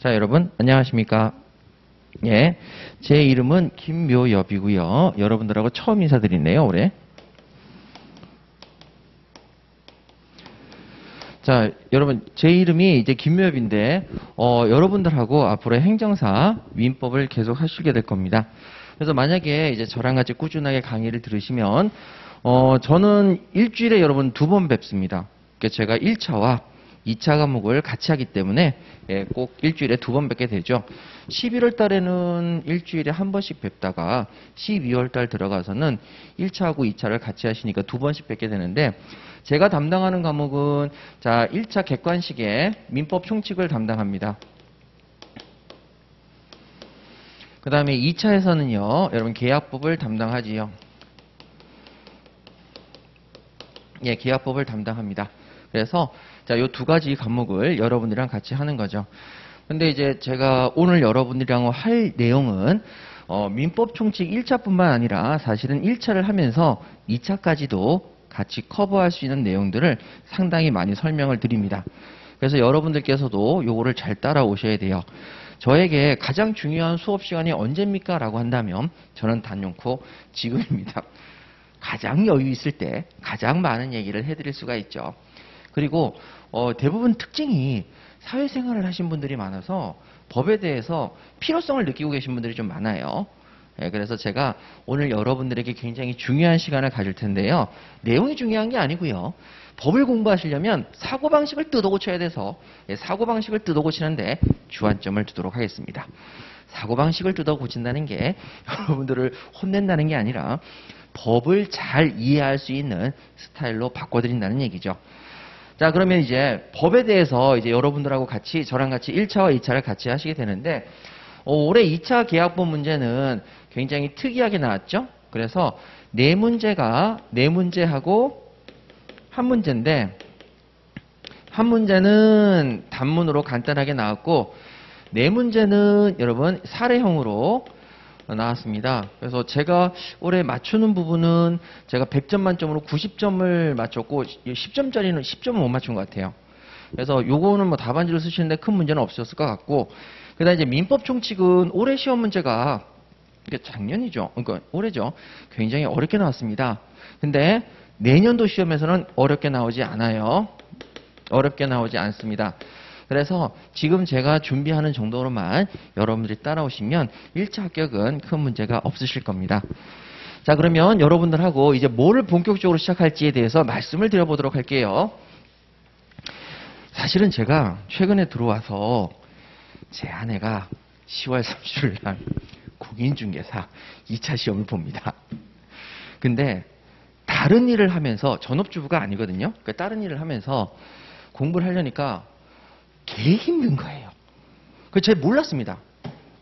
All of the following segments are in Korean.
자, 여러분 안녕하십니까? 예, 제 이름은 김묘엽이고요. 여러분들하고 처음 인사드리네요, 올해. 자, 여러분 제 이름이 이제 김묘엽인데 여러분들하고 앞으로 행정사 민법을 계속 하시게 될 겁니다. 그래서 만약에 이제 저랑 같이 꾸준하게 강의를 들으시면 저는 일주일에 여러분 2번 뵙습니다. 그러니까 제가 1차와 2차 과목을 같이 하기 때문에 꼭 일주일에 2번 뵙게 되죠. 11월 달에는 일주일에 1번씩 뵙다가 12월 달 들어가서는 1차하고 2차를 같이 하시니까 2번씩 뵙게 되는데, 제가 담당하는 과목은 자 1차 객관식의 민법 총칙을 담당합니다. 그 다음에 2차에서는요 여러분 계약법을 담당하지요. 예, 계약법을 담당합니다. 그래서 자, 요 2가지 과목을 여러분들이랑 같이 하는 거죠. 근데 이제 제가 오늘 여러분들이랑 할 내용은 민법 총칙 1차뿐만 아니라 사실은 1차를 하면서 2차까지도 같이 커버할 수 있는 내용들을 상당히 많이 설명을 드립니다. 그래서 여러분들께서도 요거를 잘 따라오셔야 돼요. 저에게 가장 중요한 수업 시간이 언제입니까? 라고 한다면 저는 단연코 지금입니다. 가장 여유 있을 때 가장 많은 얘기를 해드릴 수가 있죠. 그리고 대부분 특징이 사회생활을 하신 분들이 많아서 법에 대해서 필요성을 느끼고 계신 분들이 좀 많아요. 예, 그래서 제가 오늘 여러분들에게 굉장히 중요한 시간을 가질 텐데요. 내용이 중요한 게 아니고요. 법을 공부하시려면 사고방식을 뜯어고쳐야 돼서 사고방식을 뜯어고치는데 주안점을 두도록 하겠습니다. 사고방식을 뜯어고친다는 게 여러분들을 혼낸다는 게 아니라 법을 잘 이해할 수 있는 스타일로 바꿔드린다는 얘기죠. 자, 그러면 이제 법에 대해서 이제 여러분들하고 같이 저랑 같이 1차와 2차를 같이 하시게 되는데, 올해 2차 계약법 문제는 굉장히 특이하게 나왔죠. 그래서 네 문제하고 한 문제인데, 한 문제는 단문으로 간단하게 나왔고, 네 문제는 여러분 사례형으로 나왔습니다. 그래서 제가 올해 맞추는 부분은 제가 100점 만점으로 90점을 맞췄고 10점짜리는 10점을 못 맞춘 것 같아요. 그래서 요거는 뭐 답안지를 쓰시는데 큰 문제는 없었을 것 같고, 그다음 이제 민법 총칙은 올해 시험 문제가 이게 작년이죠. 그러니까 올해죠. 굉장히 어렵게 나왔습니다. 근데 내년도 시험에서는 어렵게 나오지 않아요. 어렵게 나오지 않습니다. 그래서 지금 제가 준비하는 정도로만 여러분들이 따라오시면 1차 합격은 큰 문제가 없으실 겁니다. 자, 그러면 여러분들하고 이제 뭐를 본격적으로 시작할지에 대해서 말씀을 드려보도록 할게요. 사실은 제가 최근에 들어와서 제 아내가 10월 30일 날 공인중개사 2차 시험을 봅니다. 근데 다른 일을 하면서 전업주부가 아니거든요. 그러니까 다른 일을 하면서 공부를 하려니까 개 힘든 거예요. 그거 제가 몰랐습니다.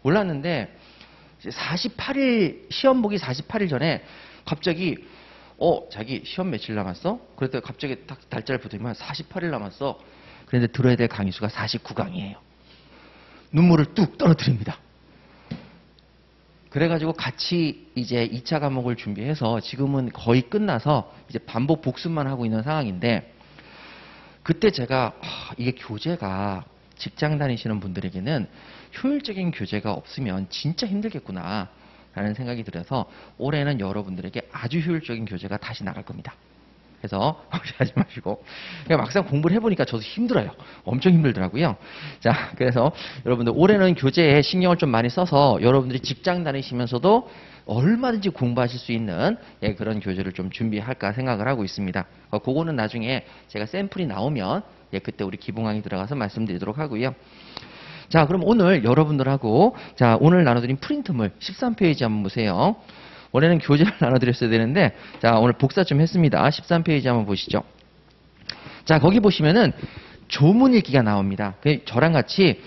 몰랐는데 48일 시험 보기 48일 전에 갑자기 자기 시험 며칠 남았어? 그랬더니 갑자기 딱 달짜를 붙으면 48일 남았어. 그런데 들어야 될 강의 수가 49강이에요. 눈물을 뚝 떨어뜨립니다. 그래가지고 같이 이제 2차 과목을 준비해서 지금은 거의 끝나서 이제 반복 복습만 하고 있는 상황인데, 그때 제가 이게 교재가 직장 다니시는 분들에게는 효율적인 교재가 없으면 진짜 힘들겠구나 라는 생각이 들어서 올해는 여러분들에게 아주 효율적인 교재가 다시 나갈 겁니다. 그래서 걱정하지 마시고, 막상 공부를 해보니까 저도 힘들어요. 엄청 힘들더라고요. 자, 그래서 여러분들 올해는 교재에 신경을 좀 많이 써서 여러분들이 직장 다니시면서도 얼마든지 공부하실 수 있는 그런 교재를 좀 준비할까 생각을 하고 있습니다. 그거는 나중에 제가 샘플이 나오면 그때 우리 기본강의 들어가서 말씀드리도록 하고요. 자, 그럼 오늘 여러분들하고 자 오늘 나눠드린 프린트물 13페이지 한번 보세요. 원래는 교재를 나눠드렸어야 되는데 자 오늘 복사 좀 했습니다. 13페이지 한번 보시죠. 자, 거기 보시면은 조문 읽기가 나옵니다. 저랑 같이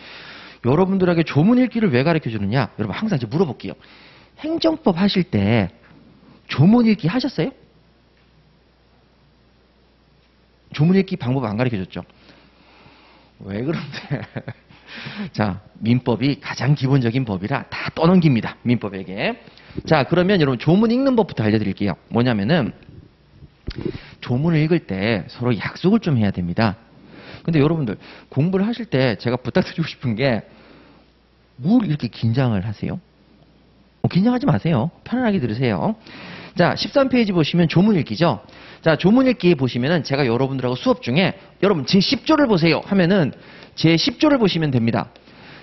여러분들에게 조문 읽기를 왜 가르쳐 주느냐, 여러분 항상 이제 물어볼게요. 행정법 하실 때 조문 읽기 하셨어요? 조문 읽기 방법 안 가르쳐 줬죠? 왜 그런데? 자, 민법이 가장 기본적인 법이라 다 떠넘깁니다. 민법에게. 자, 그러면 여러분 조문 읽는 법부터 알려드릴게요. 뭐냐면은 조문을 읽을 때 서로 약속을 좀 해야 됩니다. 근데 여러분들 공부를 하실 때 제가 부탁드리고 싶은 게 뭘 이렇게 긴장을 하세요? 긴장하지 마세요. 편안하게 들으세요. 자, 13페이지 보시면 조문 읽기죠. 자, 조문 읽기 보시면은 제가 여러분들하고 수업 중에 여러분 제 10조를 보세요 하면은 제 10조를 보시면 됩니다.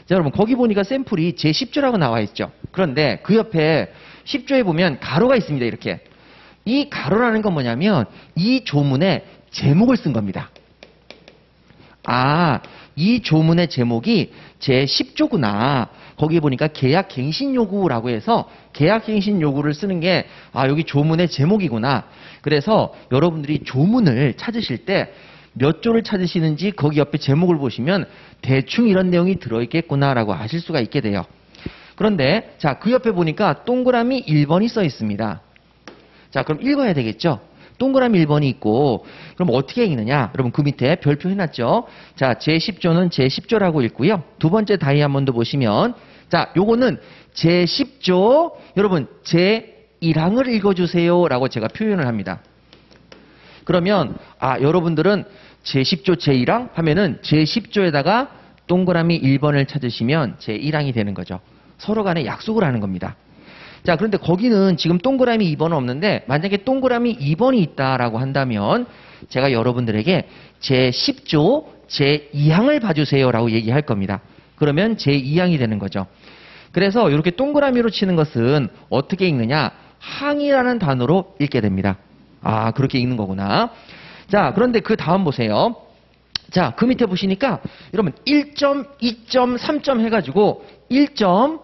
자, 여러분 거기 보니까 샘플이 제 10조라고 나와 있죠. 그런데 그 옆에 10조에 보면 가로가 있습니다. 이렇게. 이 가로라는 건 뭐냐면 이 조문의 제목을 쓴 겁니다. 아, 이 조문의 제목이 제 10조구나. 거기 보니까 계약갱신 요구라고 해서 계약갱신 요구를 쓰는 게 여기 조문의 제목이구나. 그래서 여러분들이 조문을 찾으실 때 몇 조를 찾으시는지 거기 옆에 제목을 보시면 대충 이런 내용이 들어있겠구나라고 아실 수가 있게 돼요. 그런데 자, 그 옆에 보니까 동그라미 1번이 써 있습니다. 자, 그럼 읽어야 되겠죠? 동그라미 1번이 있고 그럼 어떻게 읽느냐? 여러분 그 밑에 별표 해놨죠? 자, 제10조는 제10조라고 읽고요. 두 번째 다이아몬드 보시면 자, 요거는 제10조 여러분 제1항을 읽어주세요 라고 제가 표현을 합니다. 그러면 여러분들은 제10조 제1항 하면은 제10조에다가 동그라미 1번을 찾으시면 제1항이 되는 거죠. 서로 간에 약속을 하는 겁니다. 자, 그런데 거기는 지금 동그라미 2번은 없는데 만약에 동그라미 2번이 있다라고 한다면 제가 여러분들에게 제10조 제2항을 봐주세요 라고 얘기할 겁니다. 그러면 제2항이 되는 거죠. 그래서 이렇게 동그라미로 치는 것은 어떻게 읽느냐? 항이라는 단어로 읽게 됩니다. 그렇게 읽는 거구나. 자, 그런데 그 다음 보세요. 자, 그 밑에 보시니까 여러분 1점, 2점, 3점 해가지고 1점,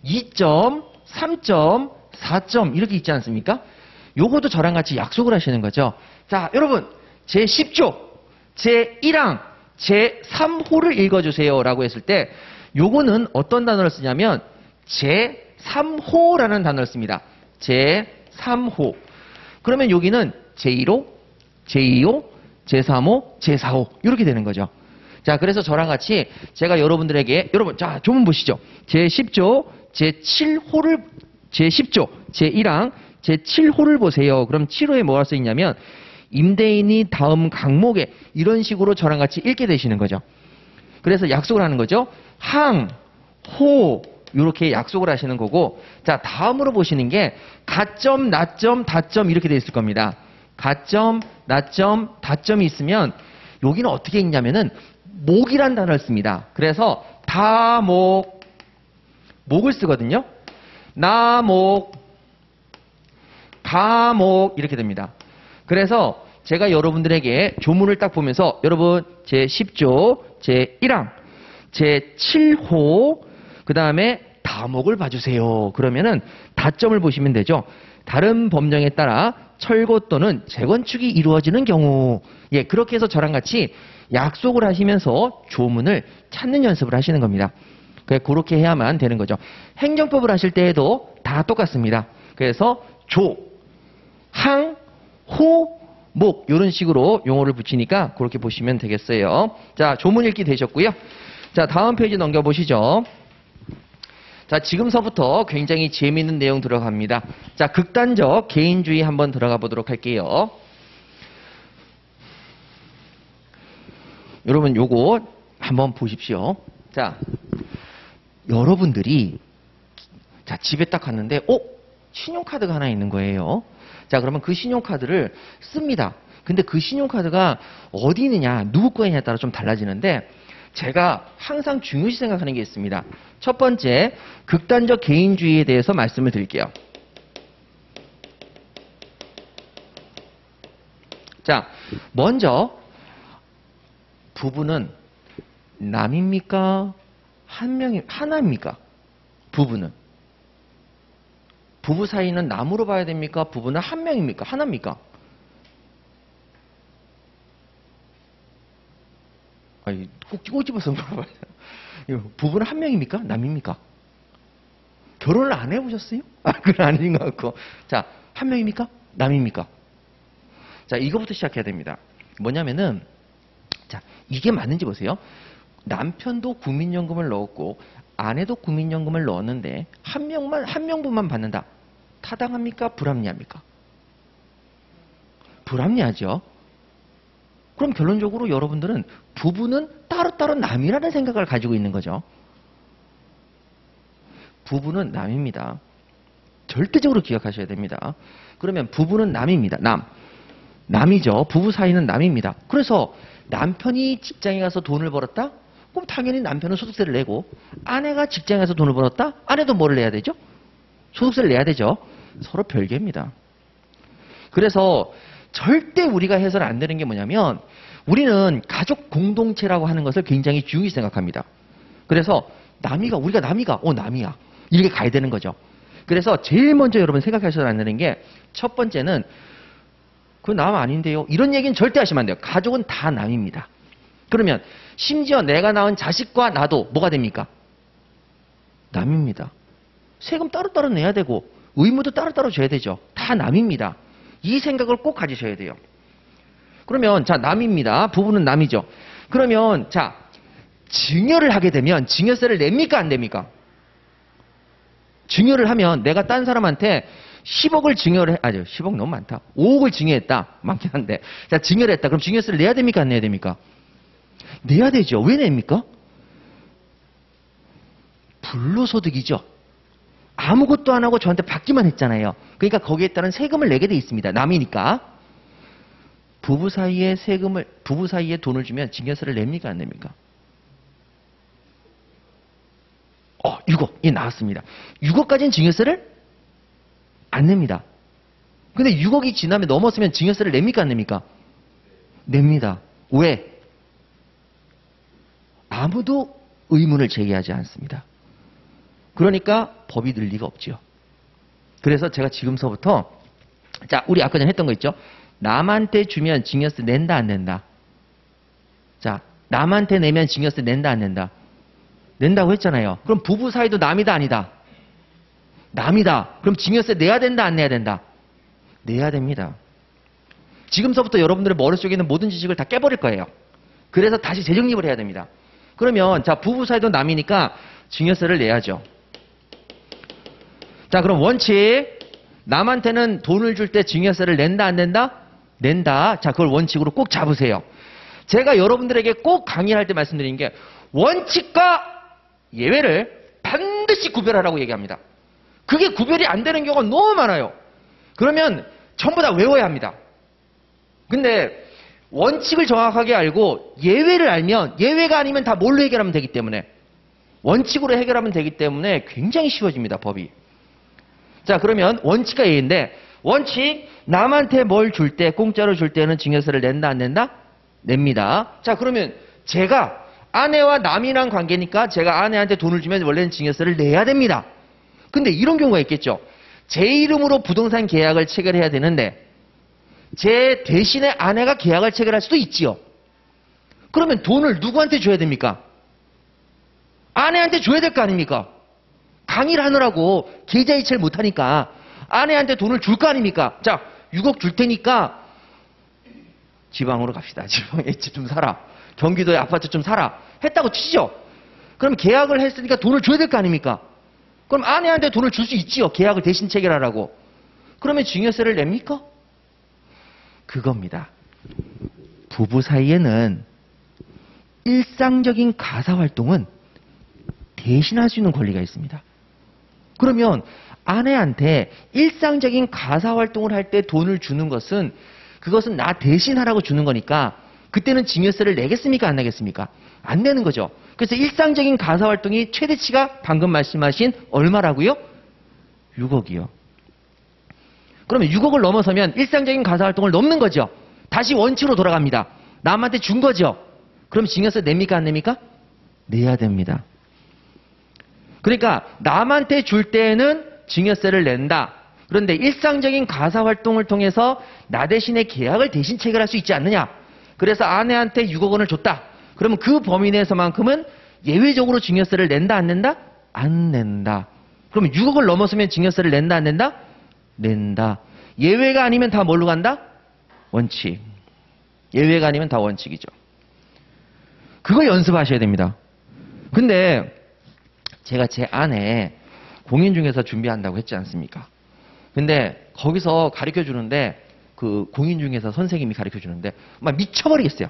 2점, 3점, 4점 이렇게 있지 않습니까? 요것도 저랑 같이 약속을 하시는 거죠. 자, 여러분 제10조, 제1항, 제3호를 읽어주세요 라고 했을 때 요거는 어떤 단어를 쓰냐면 제3호라는 단어를 씁니다. 제3호. 그러면 여기는 제1호, 제2호, 제3호, 제4호 이렇게 되는 거죠. 자, 그래서 저랑 같이 제가 여러분들에게 여러분 자, 조문 보시죠. 제10조 제7호를 제10조 제1항 제7호를 보세요. 그럼 7호에 뭐가 써 있냐면 임대인이 다음 강목에 이런 식으로 저랑 같이 읽게 되시는 거죠. 그래서 약속을 하는 거죠. 항, 호 이렇게 약속을 하시는 거고 자, 다음으로 보시는 게 가점, 나점, 다점 이렇게 돼 있을 겁니다. 가점, 나점, 다점이 있으면 여기는 어떻게 읽냐면은 목이란 단어를 씁니다. 그래서 다목, 목을 쓰거든요. 나목, 가목 이렇게 됩니다. 그래서 제가 여러분들에게 조문을 딱 보면서 여러분 제10조, 제1항, 제7호 그 다음에 다목을 봐주세요. 그러면은 다점을 보시면 되죠. 다른 법령에 따라 철거 또는 재건축이 이루어지는 경우 그렇게 해서 저랑 같이 약속을 하시면서 조문을 찾는 연습을 하시는 겁니다. 그렇게 해야만 되는 거죠. 행정법을 하실 때에도 다 똑같습니다. 그래서 조, 항, 호, 목 이런 식으로 용어를 붙이니까 그렇게 보시면 되겠어요. 자, 조문 읽기 되셨고요. 자, 다음 페이지 넘겨보시죠. 자, 지금서부터 굉장히 재미있는 내용 들어갑니다. 자, 극단적 개인주의 한번 들어가 보도록 할게요. 여러분 요거 한번 보십시오. 자, 여러분들이 자, 집에 딱 갔는데 신용카드가 하나 있는 거예요. 자, 그러면 그 신용카드를 씁니다. 근데 그 신용카드가 어디 있느냐, 누구 거냐에 따라 좀 달라지는데 제가 항상 중요시 생각하는 게 있습니다. 첫 번째, 극단적 개인주의에 대해서 말씀을 드릴게요. 자, 먼저 부부는 남입니까? 하나입니까? 부부는. 부부 사이는 남으로 봐야 됩니까? 부부는 한 명입니까? 하나입니까? 꼭 집어서 물어봐요. 부부는 한 명입니까? 남입니까? 결혼을 안 해보셨어요? 그건 아닌 것 같고. 자, 한 명입니까? 남입니까? 자, 이거부터 시작해야 됩니다. 뭐냐면은, 자, 이게 맞는지 보세요. 남편도 국민연금을 넣었고, 아내도 국민연금을 넣었는데, 한 명분만 받는다. 타당합니까? 불합리합니까? 불합리하죠. 그럼 결론적으로 여러분들은 부부는 따로따로 남이라는 생각을 가지고 있는 거죠. 부부는 남입니다. 절대적으로 기억하셔야 됩니다. 그러면 부부는 남입니다. 남이죠. 부부 사이는 남입니다. 그래서 남편이 직장에 가서 돈을 벌었다? 그럼 당연히 남편은 소득세를 내고, 아내가 직장에 가서 돈을 벌었다? 아내도 뭐를 내야 되죠? 소득세를 내야 되죠. 서로 별개입니다. 그래서 절대 우리가 해서는 안 되는 게 뭐냐면, 우리는 가족 공동체라고 하는 것을 굉장히 중요히 생각합니다. 그래서 우리가 남이가 이렇게 가야 되는 거죠. 그래서 제일 먼저 여러분 생각하셔야 되는 게, 첫 번째는 그 남 아닌데요, 이런 얘기는 절대 하시면 안 돼요. 가족은 다 남입니다. 그러면 심지어 내가 낳은 자식과 나도 뭐가 됩니까? 남입니다. 세금 따로따로 내야 되고 의무도 따로따로 져야 되죠. 다 남입니다. 이 생각을 꼭 가지셔야 돼요. 그러면 자, 남입니다. 부부는 남이죠. 그러면 자, 증여를 하게 되면 증여세를 냅니까 안 냅니까? 증여를 하면 내가 딴 사람한테 10억을 증여를 해, 10억 너무 많다. 5억을 증여했다. 많긴 한데. 자, 증여를 했다. 그럼 증여세를 내야 됩니까 안 내야 됩니까? 내야 되죠. 왜 냅니까? 불로소득이죠. 아무것도 안 하고 저한테 받기만 했잖아요. 그러니까 거기에 따른 세금을 내게 돼 있습니다. 남이니까. 부부 사이에 돈을 주면 증여세를 냅니까 안 냅니까? 6억이 나왔습니다. 6억까지는 증여세를 안 냅니다. 근데 6억이 지나면 넘었으면 증여세를 냅니까 안 냅니까? 냅니다. 왜? 아무도 의문을 제기하지 않습니다. 그러니까 법이 늘 리가 없죠. 그래서 제가 지금서부터, 자, 우리 아까 전에 했던 거 있죠? 남한테 주면 증여세 낸다 안 낸다? 자, 남한테 내면 증여세 낸다 안 낸다? 낸다고 했잖아요. 그럼 부부 사이도 남이다 아니다? 남이다. 그럼 증여세 내야 된다 안 내야 된다? 내야 됩니다. 지금서부터 여러분들의 머릿속에 있는 모든 지식을 다 깨버릴 거예요. 그래서 다시 재정립을 해야 됩니다. 그러면 자, 부부 사이도 남이니까 증여세를 내야죠. 자, 그럼 원칙, 남한테는 돈을 줄 때 증여세를 낸다 안 낸다? 낸다. 자, 그걸 원칙으로 꼭 잡으세요. 제가 여러분들에게 꼭 강의할 때 말씀드린 게, 원칙과 예외를 반드시 구별하라고 얘기합니다. 그게 구별이 안 되는 경우가 너무 많아요. 그러면 전부 다 외워야 합니다. 근데 원칙을 정확하게 알고 예외를 알면, 예외가 아니면 다 뭘로 해결하면 되기 때문에, 원칙으로 해결하면 되기 때문에 굉장히 쉬워집니다, 법이. 자, 그러면 원칙과 예외인데, 원칙, 남한테 뭘 줄 때, 공짜로 줄 때는 증여세를 낸다 안 낸다? 냅니다. 자, 그러면 제가 아내와 남이란 관계니까 제가 아내한테 돈을 주면 원래는 증여세를 내야 됩니다. 근데 이런 경우가 있겠죠. 제 이름으로 부동산 계약을 체결해야 되는데 제 대신에 아내가 계약을 체결할 수도 있지요. 그러면 돈을 누구한테 줘야 됩니까? 아내한테 줘야 될 거 아닙니까? 강의를 하느라고 계좌이체를 못하니까 아내한테 돈을 줄 거 아닙니까? 자, 6억 줄 테니까 지방으로 갑시다. 지방에 집 좀 사라. 경기도에 아파트 좀 사라. 했다고 치죠. 그럼 계약을 했으니까 돈을 줘야 될 거 아닙니까? 그럼 아내한테 돈을 줄 수 있지요. 계약을 대신 체결하라고. 그러면 증여세를 냅니까? 그겁니다. 부부 사이에는 일상적인 가사활동은 대신할 수 있는 권리가 있습니다. 그러면 아내한테 일상적인 가사활동을 할 때 돈을 주는 것은, 그것은 나 대신하라고 주는 거니까 그때는 증여세를 내겠습니까 안 내겠습니까? 안 내는 거죠. 그래서 일상적인 가사활동이 최대치가 방금 말씀하신 얼마라고요? 6억이요. 그러면 6억을 넘어서면 일상적인 가사활동을 넘는 거죠. 다시 원칙으로 돌아갑니다. 남한테 준 거죠. 그럼 증여세 냅니까 안 냅니까? 내야 됩니다. 그러니까 남한테 줄 때에는 증여세를 낸다. 그런데 일상적인 가사활동을 통해서 나 대신에 계약을 대신 체결할 수 있지 않느냐. 그래서 아내한테 6억 원을 줬다. 그러면 그 범위 내에서만큼은 예외적으로 증여세를 낸다 안 낸다? 안 낸다. 그러면 6억을 넘어서면 증여세를 낸다 안 낸다? 낸다. 예외가 아니면 다 뭘로 간다? 원칙. 예외가 아니면 다 원칙이죠. 그거 연습하셔야 됩니다. 근데 제가 제 아내 공인중개사 준비한다고 했지 않습니까? 근데 거기서 가르쳐 주는데, 그 공인중개사 선생님이 가르쳐 주는데 막 미쳐버리겠어요.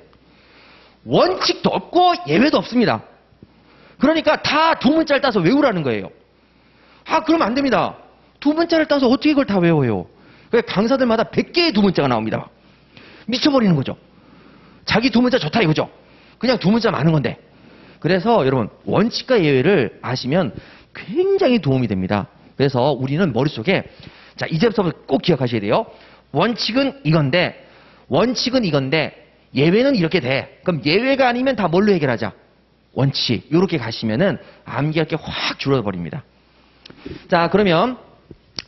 원칙도 없고 예외도 없습니다. 그러니까 다 두 문자를 따서 외우라는 거예요. 아, 그러면 안 됩니다. 두 문자를 따서 어떻게 이걸 다 외워요? 강사들마다 100개의 두 문자가 나옵니다. 미쳐버리는 거죠. 자기 두 문자 좋다 이거죠. 그냥 두 문자 많은 건데. 그래서 여러분 원칙과 예외를 아시면 굉장히 도움이 됩니다. 그래서 우리는 머릿속에 자 이제부터 꼭 기억하셔야 돼요. 원칙은 이건데 예외는 이렇게 돼. 그럼 예외가 아니면 다 뭘로 해결하자? 원칙. 이렇게 가시면은 암기할 게 확 줄어버립니다. 자 그러면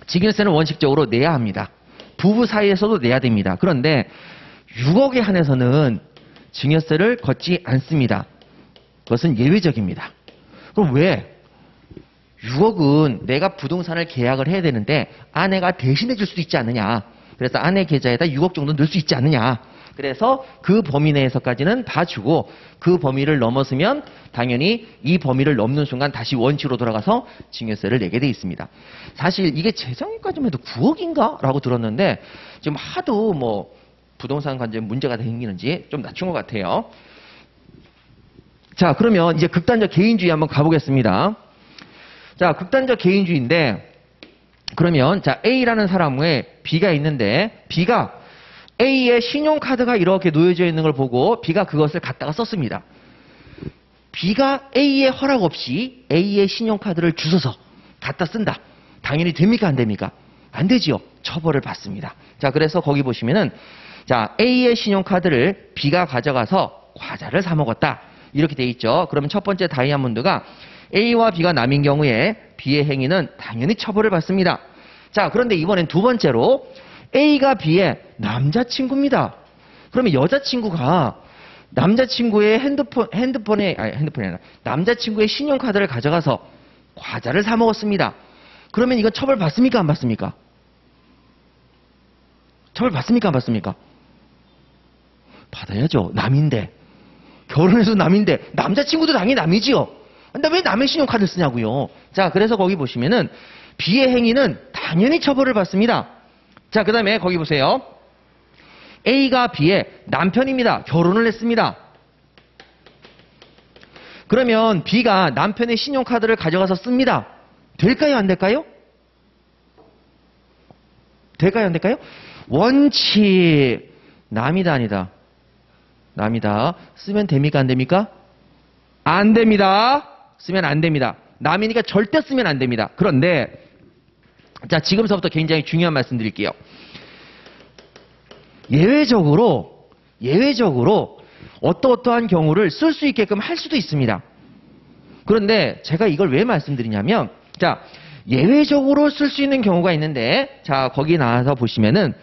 증여세는 원칙적으로 내야 합니다. 부부 사이에서도 내야 됩니다. 그런데 6억에 한해서는 증여세를 걷지 않습니다. 그것은 예외적입니다. 그럼 왜? 6억은 내가 부동산을 계약을 해야 되는데 아내가 대신해 줄 수도 있지 않느냐. 그래서 아내 계좌에다 6억 정도 넣을 수 있지 않느냐. 그래서 그 범위 내에서까지는 봐주고 그 범위를 넘어서면 당연히 이 범위를 넘는 순간 다시 원칙으로 돌아가서 증여세를 내게 돼 있습니다. 사실 이게 재작년까지만 해도 9억인가? 라고 들었는데 지금 하도 뭐 부동산 관련 문제가 생기는지 좀 낮춘 것 같아요. 자 그러면 이제 극단적 개인주의 한번 가보겠습니다. 자 극단적 개인주의인데 그러면 자 A라는 사람의 B가 있는데 B가 A의 신용카드가 이렇게 놓여져 있는 걸 보고 B가 그것을 갖다가 썼습니다. B가 A의 허락 없이 A의 신용카드를 주워서 갖다 쓴다. 당연히 됩니까? 안 됩니까? 안 되지요. 처벌을 받습니다. 자, 그래서 거기 보시면은 자, A의 신용카드를 B가 가져가서 과자를 사 먹었다. 이렇게 돼 있죠. 그러면 첫 번째 다이아몬드가 A와 B가 남인 경우에 B의 행위는 당연히 처벌을 받습니다. 자, 그런데 이번엔 두 번째로 A가 B의 남자친구입니다. 그러면 여자친구가 남자친구의 핸드폰이 아니라 남자친구의 신용카드를 가져가서 과자를 사 먹었습니다. 그러면 이건 처벌 받습니까? 안 받습니까? 처벌 받습니까? 안 받습니까? 받아야죠. 남인데. 결혼해서 남인데. 남자친구도 당연히 남이지요. 근데 왜 남의 신용카드를 쓰냐고요. 자, 그래서 거기 보시면은 B의 행위는 당연히 처벌을 받습니다. 자, 그 다음에 거기 보세요. A가 B의 남편입니다. 결혼을 했습니다. 그러면 B가 남편의 신용카드를 가져가서 씁니다. 될까요? 안 될까요? 될까요? 안 될까요? 원칙. 남이다 아니다? 남이다. 쓰면 됩니까? 안 됩니까? 안 됩니다. 쓰면 안 됩니다. 남이니까 절대 쓰면 안 됩니다. 그런데 자, 지금서부터 굉장히 중요한 말씀 드릴게요. 예외적으로 어떠한 경우를 쓸 수 있게끔 할 수도 있습니다. 그런데 제가 이걸 왜 말씀드리냐면 자, 예외적으로 쓸 수 있는 경우가 있는데 자, 거기 나와서 보시면은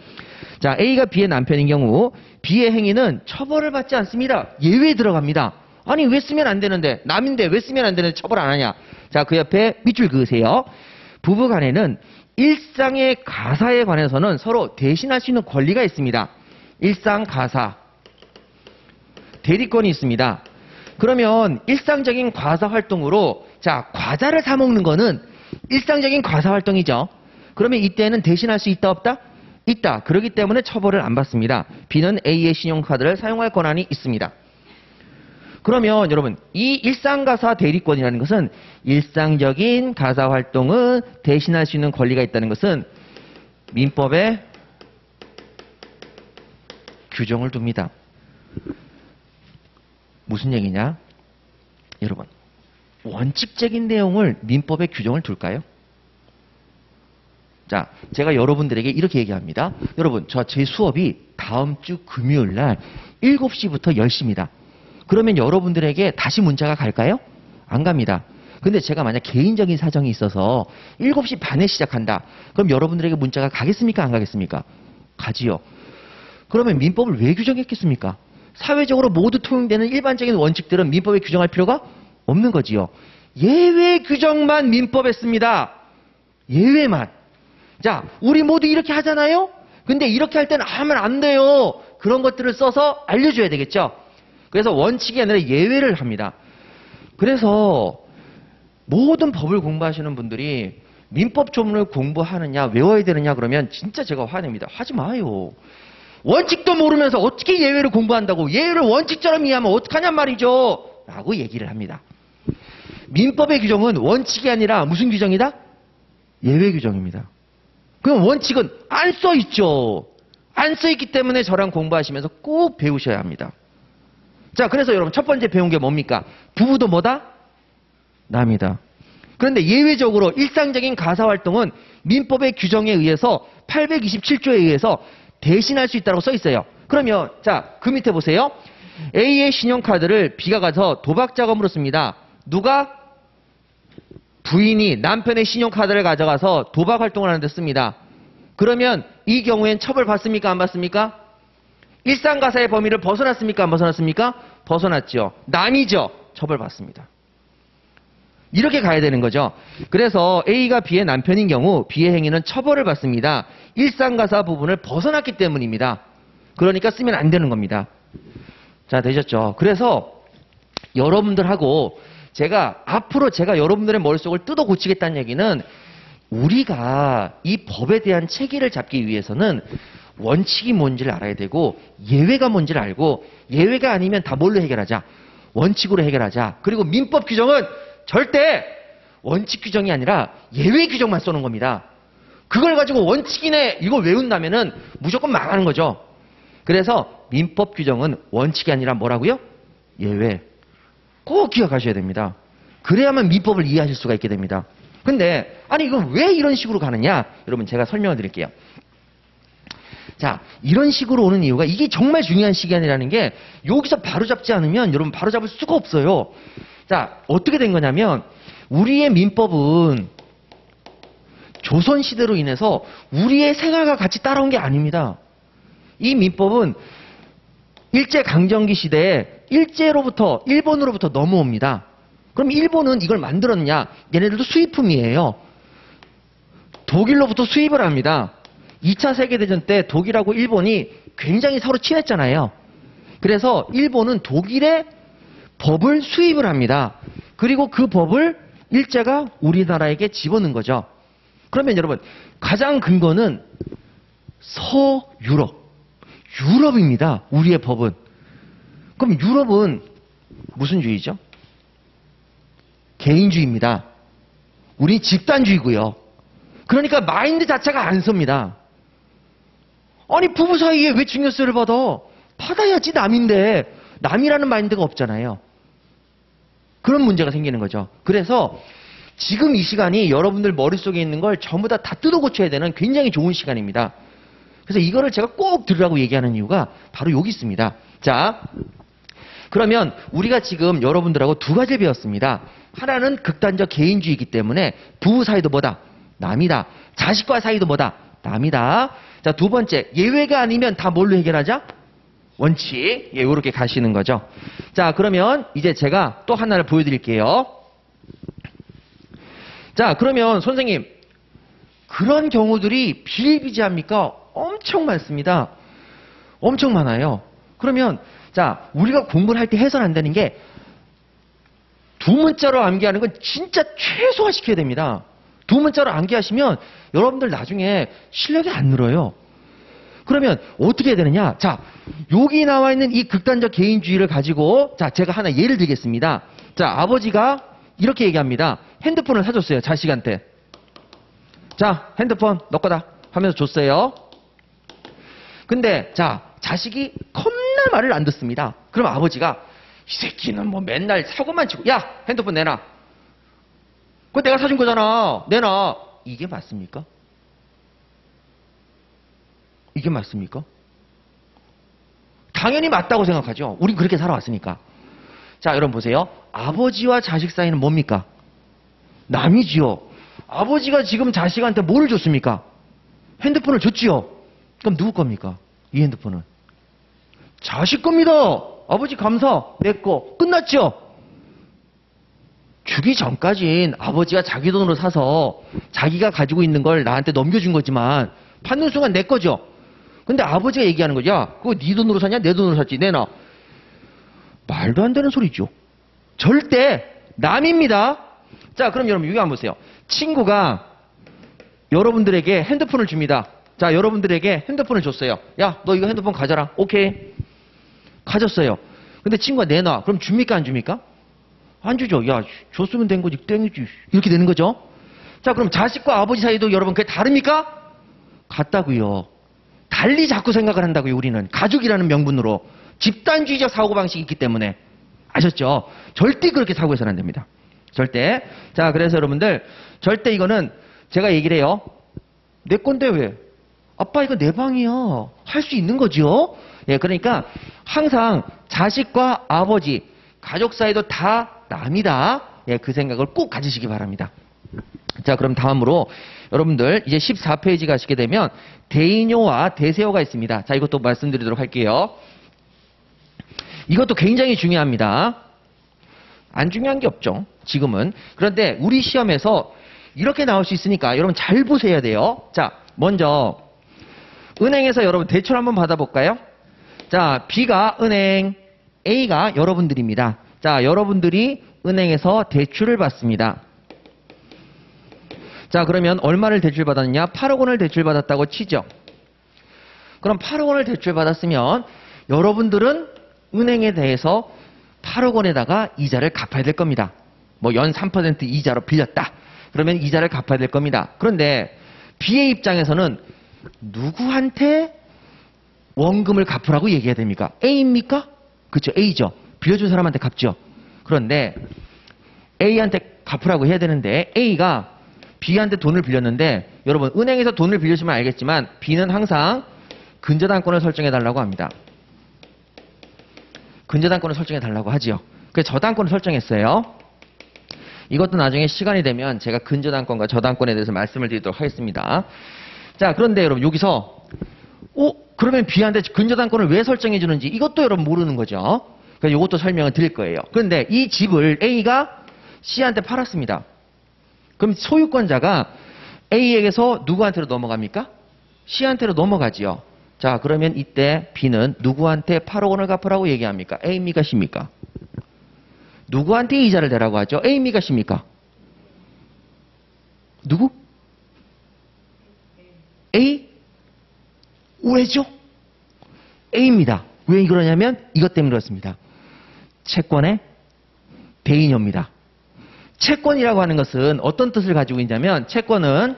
자, A가 B의 남편인 경우 B의 행위는 처벌을 받지 않습니다. 예외에 들어갑니다. 아니 왜 쓰면 안 되는데 남인데 왜 쓰면 안 되는데 처벌 안 하냐. 자, 그 옆에 밑줄 그으세요. 부부 간에는 일상의 가사에 관해서는 서로 대신할 수 있는 권리가 있습니다. 일상 가사 대리권이 있습니다. 그러면 일상적인 과사 활동으로 자, 과자를 사 먹는 거는 일상적인 과사 활동이죠. 그러면 이때는 대신할 수 있다 없다? 있다. 그렇기 때문에 처벌을 안 받습니다. B는 A의 신용카드를 사용할 권한이 있습니다. 그러면 여러분 이 일상가사 대리권이라는 것은 일상적인 가사 활동은 대신할 수 있는 권리가 있다는 것은 민법에 규정을 둡니다. 무슨 얘기냐? 여러분 원칙적인 내용을 민법에 규정을 둘까요? 자, 제가 여러분들에게 이렇게 얘기합니다. 여러분 제 수업이 다음 주 금요일 날 7시부터 10시입니다. 그러면 여러분들에게 다시 문자가 갈까요? 안 갑니다. 근데 제가 만약 개인적인 사정이 있어서 7시 반에 시작한다. 그럼 여러분들에게 문자가 가겠습니까? 안 가겠습니까? 가지요. 그러면 민법을 왜 규정했겠습니까? 사회적으로 모두 통용되는 일반적인 원칙들은 민법에 규정할 필요가 없는 거지요. 예외 규정만 민법에 씁니다. 예외만. 자, 우리 모두 이렇게 하잖아요? 근데 이렇게 할 때는 하면 안 돼요. 그런 것들을 써서 알려줘야 되겠죠? 그래서 원칙이 아니라 예외를 합니다. 그래서 모든 법을 공부하시는 분들이 민법 조문을 공부하느냐 외워야 되느냐 그러면 진짜 제가 화냅니다. 하지 마요. 원칙도 모르면서 어떻게 예외를 공부한다고 예외를 원칙처럼 이해하면 어떡하냔 말이죠. 라고 얘기를 합니다. 민법의 규정은 원칙이 아니라 무슨 규정이다? 예외 규정입니다. 그럼 원칙은 안 써 있죠. 안 써 있기 때문에 저랑 공부하시면서 꼭 배우셔야 합니다. 자, 그래서 여러분 첫 번째 배운 게 뭡니까? 부부도 뭐다? 남이다. 그런데 예외적으로 일상적인 가사활동은 민법의 규정에 의해서 827조에 의해서 대신할 수 있다고 써 있어요. 그러면 자, 그 밑에 보세요. A의 신용카드를 B가 가서 도박자금으로 씁니다. 누가? 부인이 남편의 신용카드를 가져가서 도박활동을 하는 데 씁니다. 그러면 이 경우엔 처벌 받습니까? 안 받습니까? 일상가사의 범위를 벗어났습니까? 안 벗어났습니까? 벗어났죠. 남이죠. 처벌 받습니다. 이렇게 가야 되는 거죠. 그래서 A가 B의 남편인 경우 B의 행위는 처벌을 받습니다. 일상가사 부분을 벗어났기 때문입니다. 그러니까 쓰면 안 되는 겁니다. 자, 되셨죠? 그래서 여러분들하고 앞으로 제가 여러분들의 머릿속을 뜯어 고치겠다는 얘기는 우리가 이 법에 대한 체계를 잡기 위해서는 원칙이 뭔지를 알아야 되고 예외가 뭔지를 알고 예외가 아니면 다 뭘로 해결하자? 원칙으로 해결하자. 그리고 민법 규정은 절대 원칙 규정이 아니라 예외 규정만 써놓은 겁니다. 그걸 가지고 원칙이네 이걸 외운다면은 무조건 망하는 거죠. 그래서 민법 규정은 원칙이 아니라 뭐라고요? 예외. 꼭 기억하셔야 됩니다. 그래야만 민법을 이해하실 수가 있게 됩니다. 근데 아니 이건 왜 이런 식으로 가느냐? 여러분 제가 설명을 드릴게요. 자, 이런 식으로 오는 이유가 이게 정말 중요한 시간이라는 게 여기서 바로잡지 않으면 여러분 바로잡을 수가 없어요. 자, 어떻게 된 거냐면 우리의 민법은 조선시대로 인해서 우리의 생활과 같이 따라온 게 아닙니다. 이 민법은 일제강점기 시대에 일본으로부터 넘어옵니다. 그럼 일본은 이걸 만들었냐? 얘네들도 수입품이에요. 독일로부터 수입을 합니다. 2차 세계대전 때 독일하고 일본이 굉장히 서로 친했잖아요. 그래서 일본은 독일의 법을 수입을 합니다. 그리고 그 법을 일제가 우리나라에게 집어넣은 거죠. 그러면 여러분 가장 근거는 유럽입니다. 우리의 법은. 그럼 유럽은 무슨 주의죠? 개인주의입니다. 우리 집단주의고요. 그러니까 마인드 자체가 안 섭니다. 아니 부부 사이에 왜 증여세를 받아? 받아야지 남인데 남이라는 마인드가 없잖아요. 그런 문제가 생기는 거죠. 그래서 지금 이 시간이 여러분들 머릿속에 있는 걸 전부 다 뜯어 고쳐야 되는 굉장히 좋은 시간입니다. 그래서 이거를 제가 꼭 들으라고 얘기하는 이유가 바로 여기 있습니다. 자, 그러면 우리가 지금 여러분들하고 두 가지를 배웠습니다. 하나는 극단적 개인주의이기 때문에 부부 사이도 뭐다? 남이다. 자식과 사이도 뭐다? 남이다. 자, 두 번째, 예외가 아니면 다 뭘로 해결하자? 원칙. 예, 이렇게 가시는 거죠. 자, 그러면 이제 제가 또 하나를 보여드릴게요. 자, 그러면 선생님, 그런 경우들이 비일비재합니까? 엄청 많습니다. 엄청 많아요. 그러면 자, 우리가 공부를 할 때 해서는 안 되는 게 두 문자로 암기하는 건 진짜 최소화 시켜야 됩니다. 두 문자로 암기하시면 여러분들 나중에 실력이 안 늘어요. 그러면 어떻게 해야 되느냐? 자, 여기 나와 있는 이 극단적 개인주의를 가지고 자, 제가 하나 예를 들겠습니다. 자, 아버지가 이렇게 얘기합니다. 핸드폰을 사줬어요. 자식한테. 자, 핸드폰 너 거다 하면서 줬어요. 근데 자, 자식이 겁나 말을 안 듣습니다. 그럼 아버지가 이 새끼는 뭐 맨날 사고만 치고 야, 핸드폰 내놔. 그거 내가 사준 거잖아. 내놔. 이게 맞습니까? 이게 맞습니까? 당연히 맞다고 생각하죠. 우린 그렇게 살아왔으니까. 자, 여러분 보세요. 아버지와 자식 사이는 뭡니까? 남이지요. 아버지가 지금 자식한테 뭘 줬습니까? 핸드폰을 줬지요. 그럼 누구 겁니까? 이 핸드폰은. 자식 겁니다. 아버지 감사. 내 거. 끝났죠? 주기 전까진 아버지가 자기 돈으로 사서 자기가 가지고 있는 걸 나한테 넘겨준 거지만 받는 순간 내 거죠. 근데 아버지가 얘기하는 거죠. 야, 그거 네 돈으로 샀냐? 내 돈으로 샀지. 내놔. 말도 안 되는 소리죠. 절대 남입니다. 자, 그럼 여러분 여기 한번 보세요. 친구가 여러분들에게 핸드폰을 줍니다. 자, 여러분들에게 핸드폰을 줬어요. 야, 너 이거 핸드폰 가져라. 오케이. 가졌어요. 근데 친구가 내놔. 그럼 줍니까? 안 줍니까? 안 주죠. 야, 줬으면 된 거지. 땡이지. 이렇게 되는 거죠. 자, 그럼 자식과 아버지 사이도 여러분 그게 다릅니까? 같다고요. 달리 자꾸 생각을 한다고요. 우리는 가족이라는 명분으로 집단주의적 사고방식이 있기 때문에. 아셨죠? 절대 그렇게 사고해서는 안 됩니다. 절대. 자, 그래서 여러분들 절대 이거는 제가 얘기를 해요. 내 건데 왜? 아빠 이거 내 방이야. 할 수 있는 거죠. 예, 그러니까 항상 자식과 아버지, 가족 사이도 다 남이다. 예, 그 생각을 꼭 가지시기 바랍니다. 자, 그럼 다음으로 여러분들 이제 14페이지 가시게 되면 대인효와 대세효가 있습니다. 자, 이것도 말씀드리도록 할게요. 이것도 굉장히 중요합니다. 안 중요한 게 없죠. 지금은. 그런데 우리 시험에서 이렇게 나올 수 있으니까 여러분 잘 보셔야 돼요. 자, 먼저 은행에서 여러분 대출 한번 받아볼까요? 자, B가 은행, A가 여러분들입니다. 자, 여러분들이 은행에서 대출을 받습니다. 자, 그러면 얼마를 대출받았느냐? 8억 원을 대출받았다고 치죠. 그럼 8억 원을 대출받았으면 여러분들은 은행에 대해서 8억 원에다가 이자를 갚아야 될 겁니다. 뭐 연 3% 이자로 빌렸다. 그러면 이자를 갚아야 될 겁니다. 그런데 B의 입장에서는 누구한테 원금을 갚으라고 얘기해야 됩니까? A입니까? 그렇죠. A죠. 빌려준 사람한테 갚죠. 그런데 A한테 갚으라고 해야 되는데 A가 B한테 돈을 빌렸는데 여러분 은행에서 돈을 빌려주면 알겠지만 B는 항상 근저당권을 설정해 달라고 합니다. 근저당권을 설정해 달라고 하지요. 그래서 저당권을 설정했어요. 이것도 나중에 시간이 되면 제가 근저당권과 저당권에 대해서 말씀을 드리도록 하겠습니다. 자, 그런데 여러분 여기서 그러면 B한테 근저당권을 왜 설정해 주는지 이것도 여러분 모르는 거죠. 그래서 이것도 설명을 드릴 거예요. 그런데 이 집을 A가 C한테 팔았습니다. 그럼 소유권자가 A에게서 누구한테로 넘어갑니까? C한테로 넘어가지요. 자, 그러면 이때 B는 누구한테 8억 원을 갚으라고 얘기합니까? A입니까? C입니까? 누구한테 이자를 대라고 하죠? A입니까? C입니까? 누구? A? 왜죠? A입니다. 왜 그러냐면 이것 때문에 그렇습니다. 채권의 대인효입니다. 채권이라고 하는 것은 어떤 뜻을 가지고 있냐면 채권은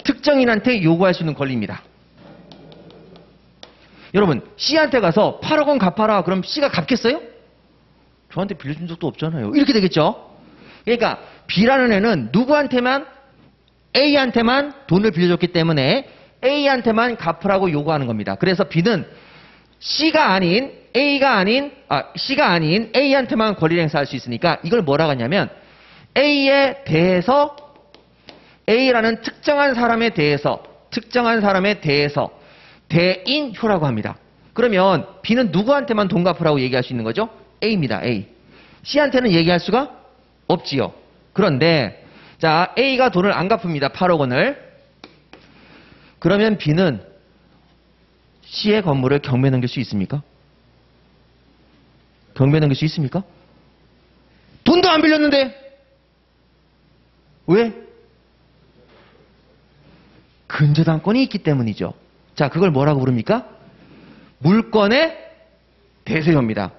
특정인한테 요구할 수 있는 권리입니다. 여러분 C한테 가서 8억 원 갚아라. 그럼 C가 갚겠어요? 저한테 빌려준 적도 없잖아요. 이렇게 되겠죠. 그러니까 B라는 애는 누구한테만 A한테만 돈을 빌려줬기 때문에 A한테만 갚으라고 요구하는 겁니다. 그래서 B는 C가 아닌 A한테만 권리를 행사할 수 있으니까 이걸 뭐라고 하냐면 A에 대해서 A라는 특정한 사람에 대해서 대인효라고 합니다. 그러면 B는 누구한테만 돈 갚으라고 얘기할 수 있는 거죠? A입니다. A. C한테는 얘기할 수가 없지요. 그런데 자, A가 돈을 안 갚습니다. 8억 원을. 그러면 B는 C의 건물을 경매 넘길 수 있습니까? 경매 넘길 수 있습니까? 돈도 안 빌렸는데 왜? 근저당권이 있기 때문이죠. 자, 그걸 뭐라고 부릅니까? 물권의 대세효입니다.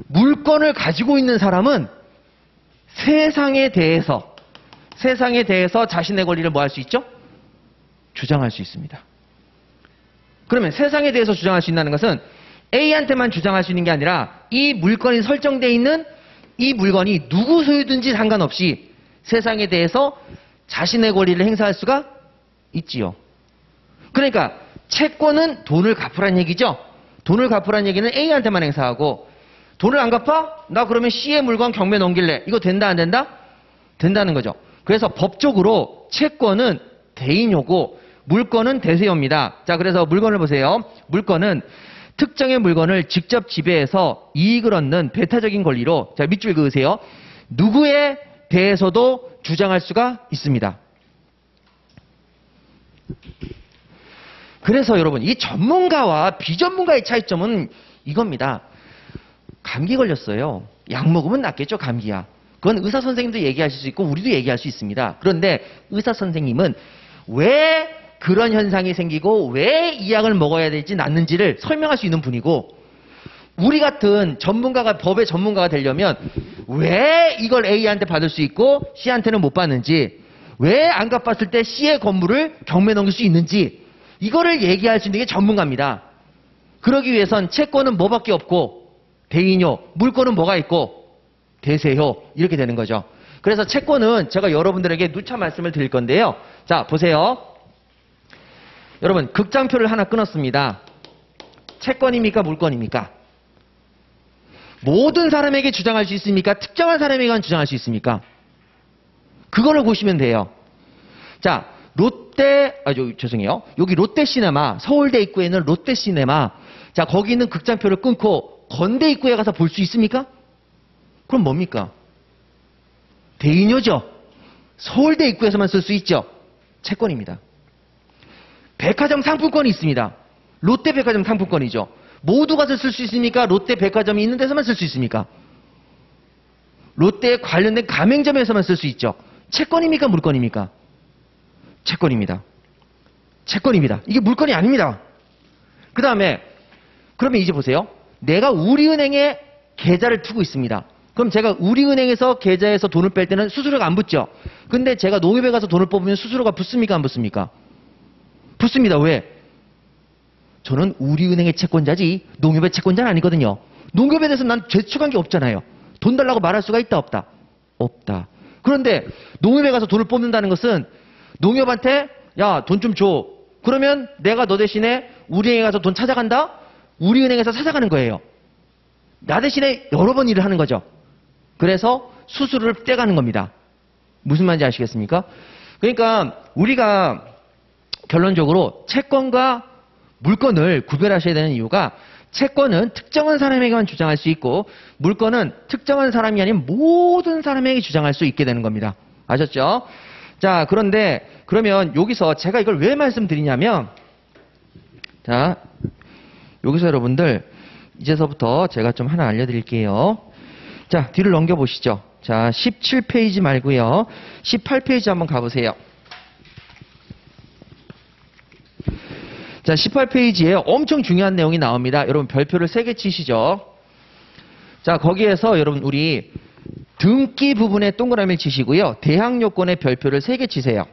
물권을 가지고 있는 사람은 세상에 대해서 자신의 권리를 뭐 할 수 있죠? 주장할 수 있습니다. 그러면 세상에 대해서 주장할 수 있다는 것은 A한테만 주장할 수 있는 게 아니라 이 물건이 설정되어 있는 이 물건이 누구 소유든지 상관없이 세상에 대해서 자신의 권리를 행사할 수가 있지요. 그러니까 채권은 돈을 갚으란 얘기죠. 돈을 갚으란 얘기는 A한테만 행사하고 돈을 안 갚아? 나 그러면 C의 물건 경매 넘길래. 이거 된다 안 된다? 된다는 거죠. 그래서 법적으로 채권은 대인효고 물건은 대세효입니다. 자, 그래서 물건을 보세요. 물건은 특정의 물건을 직접 지배해서 이익을 얻는 배타적인 권리로, 자, 밑줄 그으세요. 누구에 대해서도 주장할 수가 있습니다. 그래서 여러분, 이 전문가와 비전문가의 차이점은 이겁니다. 감기 걸렸어요. 약 먹으면 낫겠죠, 감기야. 그건 의사 선생님도 얘기하실 수 있고 우리도 얘기할 수 있습니다. 그런데 의사 선생님은 왜 그런 현상이 생기고 왜 이 약을 먹어야 될지 낫는지를 설명할 수 있는 분이고 우리 같은 전문가가, 법의 전문가가 되려면 왜 이걸 A한테 받을 수 있고 C한테는 못 받는지, 왜 안 갚았을 때 C의 건물을 경매 넘길 수 있는지, 이거를 얘기할 수 있는 게 전문가입니다. 그러기 위해선 채권은 뭐밖에 없고 대인요, 물권은 뭐가 있고 대세요, 이렇게 되는 거죠. 그래서 채권은 제가 여러분들에게 누차 말씀을 드릴 건데요. 자, 보세요. 여러분, 극장표를 하나 끊었습니다. 채권입니까? 물권입니까? 모든 사람에게 주장할 수 있습니까? 특정한 사람에게만 주장할 수 있습니까? 그거를 보시면 돼요. 자, 죄송해요. 여기 롯데시네마, 서울대 입구에 있는 롯데시네마. 자, 거기 있는 극장표를 끊고 건대 입구에 가서 볼 수 있습니까? 그럼 뭡니까? 대인요죠. 서울대 입구에서만 쓸 수 있죠. 채권입니다. 백화점 상품권이 있습니다. 롯데백화점 상품권이죠. 모두 가서 쓸 수 있습니까? 롯데백화점이 있는 데서만 쓸 수 있습니까? 롯데에 관련된 가맹점에서만 쓸 수 있죠. 채권입니까? 물권입니까? 채권입니다. 채권입니다. 이게 물건이 아닙니다. 그 다음에 그러면 이제 보세요. 내가 우리은행에 계좌를 두고 있습니다. 그럼 제가 우리은행에서 계좌에서 돈을 뺄 때는 수수료가 안 붙죠. 근데 제가 농협에 가서 돈을 뽑으면 수수료가 붙습니까? 안 붙습니까? 붙습니다. 왜? 저는 우리은행의 채권자지 농협의 채권자는 아니거든요. 농협에 대해서 난 제출한 게 없잖아요. 돈 달라고 말할 수가 있다 없다? 없다. 그런데 농협에 가서 돈을 뽑는다는 것은 농협한테 야, 돈 좀 줘. 그러면 내가 너 대신에 우리은행에 가서 돈 찾아간다? 우리은행에서 찾아가는 거예요. 나 대신에 여러 번 일을 하는 거죠. 그래서 수수료를 떼가는 겁니다. 무슨 말인지 아시겠습니까? 그러니까 우리가 결론적으로 채권과 물건을 구별하셔야 되는 이유가, 채권은 특정한 사람에게만 주장할 수 있고 물건은 특정한 사람이 아닌 모든 사람에게 주장할 수 있게 되는 겁니다. 아셨죠? 자, 그런데 그러면 여기서 제가 이걸 왜 말씀드리냐면, 자, 여기서 여러분들 이제서부터 제가 좀 하나 알려드릴게요. 자, 뒤를 넘겨보시죠. 자, 17페이지 말고요. 18페이지 한번 가보세요. 자, 18페이지에 엄청 중요한 내용이 나옵니다. 여러분 별표를 3개 치시죠. 자, 거기에서 여러분 우리 등기 부분에 동그라미를 치시고요. 대항 요건에 별표를 3개 치세요.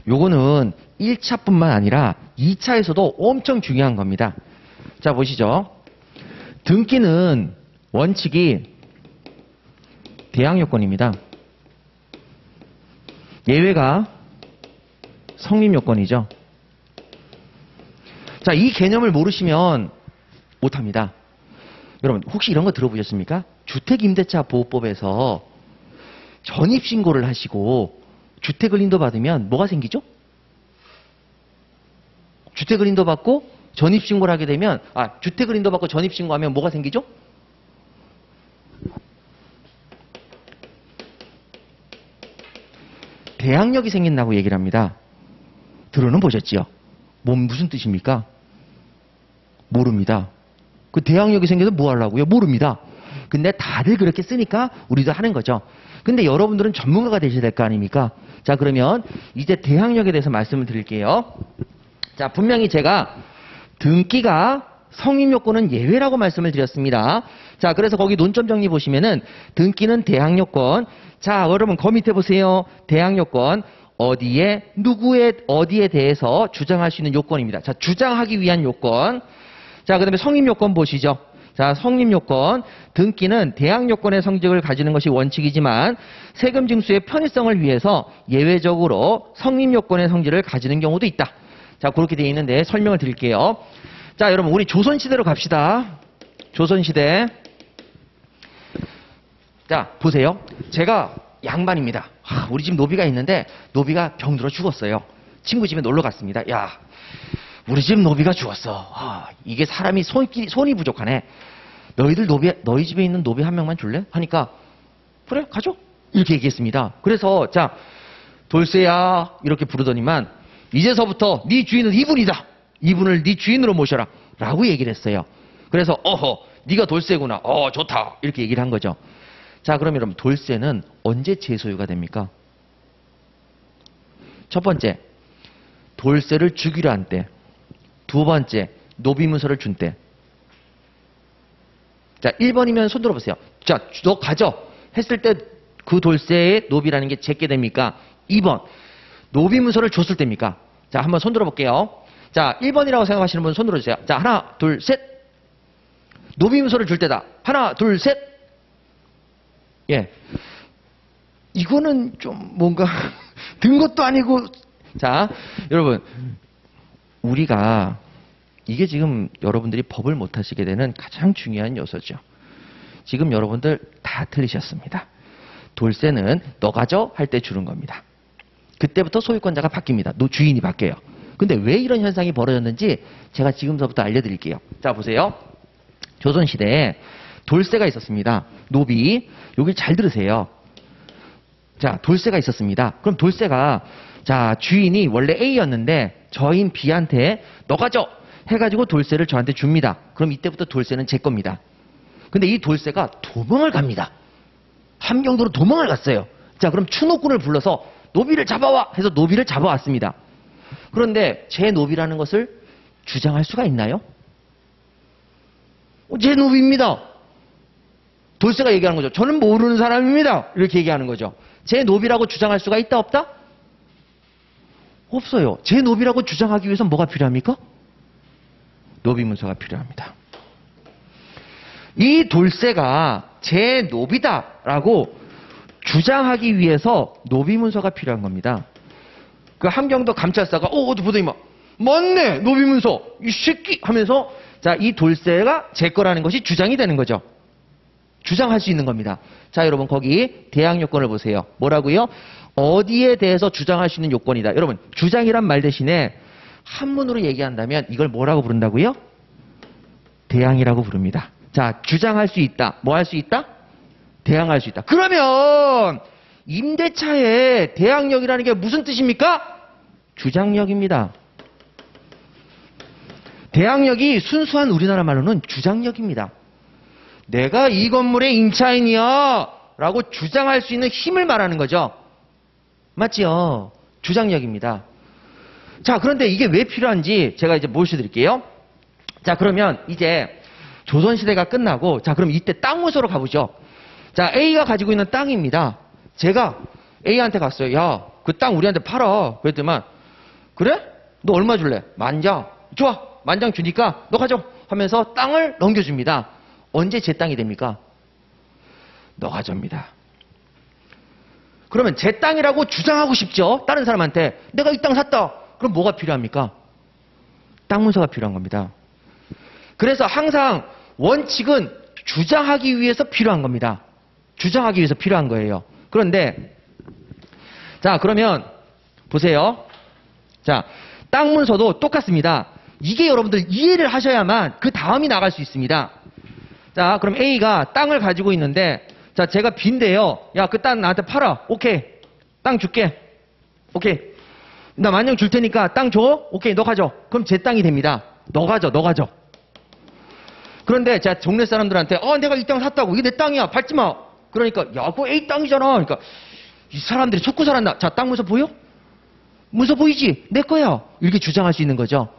요거는 1차뿐만 아니라 2차에서도 엄청 중요한 겁니다. 자, 보시죠. 등기는 원칙이 대항 요건입니다. 예외가 성립 요건이죠. 자, 이 개념을 모르시면 못합니다. 여러분, 혹시 이런 거 들어보셨습니까? 주택임대차 보호법에서 전입신고를 하시고 주택을 인도받으면 뭐가 생기죠? 주택을 인도받고 전입신고를 하게 되면, 주택을 인도받고 전입신고하면 뭐가 생기죠? 대항력이 생긴다고 얘기를 합니다. 들어는 보셨지요? 무슨 뜻입니까? 모릅니다. 그 대항력이 생겨서 뭐 하려고요? 모릅니다. 근데 다들 그렇게 쓰니까 우리도 하는 거죠. 근데 여러분들은 전문가가 되셔야 될 거 아닙니까? 자, 그러면 이제 대항력에 대해서 말씀을 드릴게요. 자, 분명히 제가 등기가 성립요건은 예외라고 말씀을 드렸습니다. 자, 그래서 거기 논점 정리 보시면은 등기는 대항요건. 자, 여러분 거 밑에 보세요. 대항요건 어디에 어디에 대해서 주장할 수 있는 요건입니다. 자, 주장하기 위한 요건. 자, 그다음에 성립요건 보시죠. 자, 성립요건. 등기는 대항요건의 성질을 가지는 것이 원칙이지만 세금 징수의 편의성을 위해서 예외적으로 성립요건의 성질을 가지는 경우도 있다. 자, 그렇게 되어 있는데 설명을 드릴게요. 자, 여러분 우리 조선시대로 갑시다. 조선시대. 자, 보세요. 제가 양반입니다. 우리 집 노비가 있는데 노비가 병들어 죽었어요. 친구 집에 놀러 갔습니다. 야, 우리 집 노비가 죽었어. 이게 사람이 손이 부족하네. 너희 집에 있는 노비 한 명만 줄래? 하니까 그래, 가죠. 이렇게 얘기했습니다. 그래서 자, 돌쇠야 이렇게 부르더니만 이제서부터 네 주인은 이분이다. 이분을 네 주인으로 모셔라 라고 얘기를 했어요. 그래서 네가 돌쇠구나. 좋다. 이렇게 얘기를 한 거죠. 자, 그럼 여러분 돌쇠는 언제 제 소유가 됩니까? 첫 번째, 돌세를 주기로 한 때. 두 번째, 노비문서를 준 때. 자, 1번이면 손 들어보세요. 자, 너 가져. 했을 때 그 돌세의 노비라는 게 제게 됩니까? 2번, 노비문서를 줬을 때입니까? 자, 한번 손 들어볼게요. 자, 1번이라고 생각하시는 분 손 들어주세요. 자, 하나, 둘, 셋. 노비문서를 줄 때다. 하나, 둘, 셋. 예. 이거는 좀 뭔가 든 것도 아니고. 자, 여러분, 우리가 이게 지금 여러분들이 법을 못 하시게 되는 가장 중요한 요소죠. 지금 여러분들 다 틀리셨습니다. 돌세는 너 가져 할 때 주는 겁니다. 그때부터 소유권자가 바뀝니다. 주인이 바뀌어요. 근데 왜 이런 현상이 벌어졌는지 제가 지금서부터 알려드릴게요. 자, 보세요. 조선시대에 돌세가 있었습니다. 노비. 여기 잘 들으세요. 자, 돌세가 있었습니다. 그럼 돌세가, 자, 주인이 원래 A였는데 저인 B한테 너 가져 해가지고 돌세를 저한테 줍니다. 그럼 이때부터 돌세는 제 겁니다. 근데 이 돌세가 도망을 갑니다. 함경도로 도망을 갔어요. 자, 그럼 추노꾼을 불러서 노비를 잡아와 해서 노비를 잡아왔습니다. 그런데 제 노비라는 것을 주장할 수가 있나요? 제 노비입니다. 돌세가 얘기하는 거죠. 저는 모르는 사람입니다. 이렇게 얘기하는 거죠. 제 노비라고 주장할 수가 있다 없다? 없어요. 제 노비라고 주장하기 위해서 뭐가 필요합니까? 노비문서가 필요합니다. 이 돌세가 제 노비다라고 주장하기 위해서 노비문서가 필요한 겁니다. 그 함경도 감찰사가 어디 보더니 막 맞네 노비문서 이 새끼 하면서 자, 이 돌세가 제 거라는 것이 주장이 되는 거죠. 주장할 수 있는 겁니다. 자, 여러분 거기 대항 요건을 보세요. 뭐라고요? 어디에 대해서 주장할 수 있는 요건이다. 여러분 주장이란 말 대신에 한문으로 얘기한다면 이걸 뭐라고 부른다고요? 대항이라고 부릅니다. 자, 주장할 수 있다. 뭐 할 수 있다? 대항할 수 있다. 그러면 임대차에 대항력이라는 게 무슨 뜻입니까? 주장력입니다. 대항력이 순수한 우리나라 말로는 주장력입니다. 내가 이 건물의 임차인이야 라고 주장할 수 있는 힘을 말하는 거죠. 맞지요? 주장력입니다. 자, 그런데 이게 왜 필요한지 제가 이제 모셔드릴게요. 자, 그러면 이제 조선시대가 끝나고, 자, 그럼 이때 땅 문서로 가보죠. 자, A가 가지고 있는 땅입니다. 제가 A한테 갔어요. 야, 그 땅 우리한테 팔아. 그랬더만, 그래? 너 얼마 줄래? 10,000장. 좋아. 10,000장 주니까 너 가져. 하면서 땅을 넘겨줍니다. 언제 제 땅이 됩니까? 너 가져입니다. 그러면 제 땅이라고 주장하고 싶죠? 다른 사람한테. 내가 이 땅 샀다. 그럼 뭐가 필요합니까? 땅 문서가 필요한 겁니다. 그래서 항상 원칙은 주장하기 위해서 필요한 겁니다. 주장하기 위해서 필요한 거예요. 그런데 자, 그러면 보세요. 자, 땅 문서도 똑같습니다. 이게 여러분들 이해를 하셔야만 그 다음이 나갈 수 있습니다. 자, 그럼 A가 땅을 가지고 있는데, 자, 제가 B인데요. 야, 그 땅 나한테 팔아. 오케이. 땅 줄게. 오케이. 나 10,000장 줄 테니까 땅 줘. 오케이. 너 가져. 그럼 제 땅이 됩니다. 너 가져. 너 가져. 그런데 제가 동네 사람들한테 내가 이 땅 샀다고. 이게 내 땅이야. 밟지 마. 그러니까 야, 그거 A 땅이잖아. 그러니까 이 사람들이 속고 살았나. 자, 땅 문서 보여? 문서 보이지? 내 거야. 이렇게 주장할 수 있는 거죠.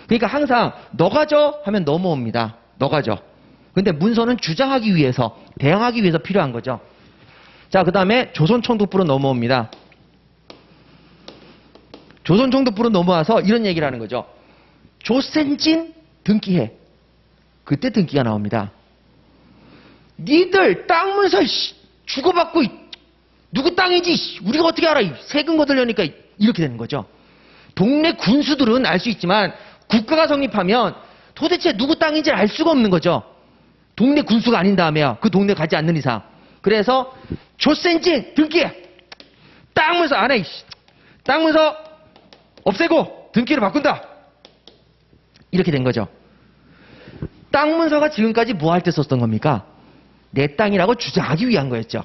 그러니까 항상 너 가져 하면 넘어옵니다. 너 가져. 근데 문서는 주장하기 위해서, 대항하기 위해서 필요한 거죠. 자, 그 다음에 조선총독부로 넘어옵니다. 조선총독부로 넘어와서 이런 얘기를 하는 거죠. 조센진 등기해. 그때 등기가 나옵니다. 니들 땅 문서 주고받고 누구 땅이지? 우리가 어떻게 알아? 세금 거들려니까 이렇게 되는 거죠. 동네 군수들은 알 수 있지만 국가가 성립하면 도대체 누구 땅인지 알 수가 없는 거죠. 동네 군수가 아닌 다음에요. 그 동네 가지 않는 이상. 그래서 조센진 등기해. 땅 문서 안 해. 땅 문서 없애고 등기를 바꾼다. 이렇게 된 거죠. 땅 문서가 지금까지 뭐 할 때 썼던 겁니까? 내 땅이라고 주장하기 위한 거였죠.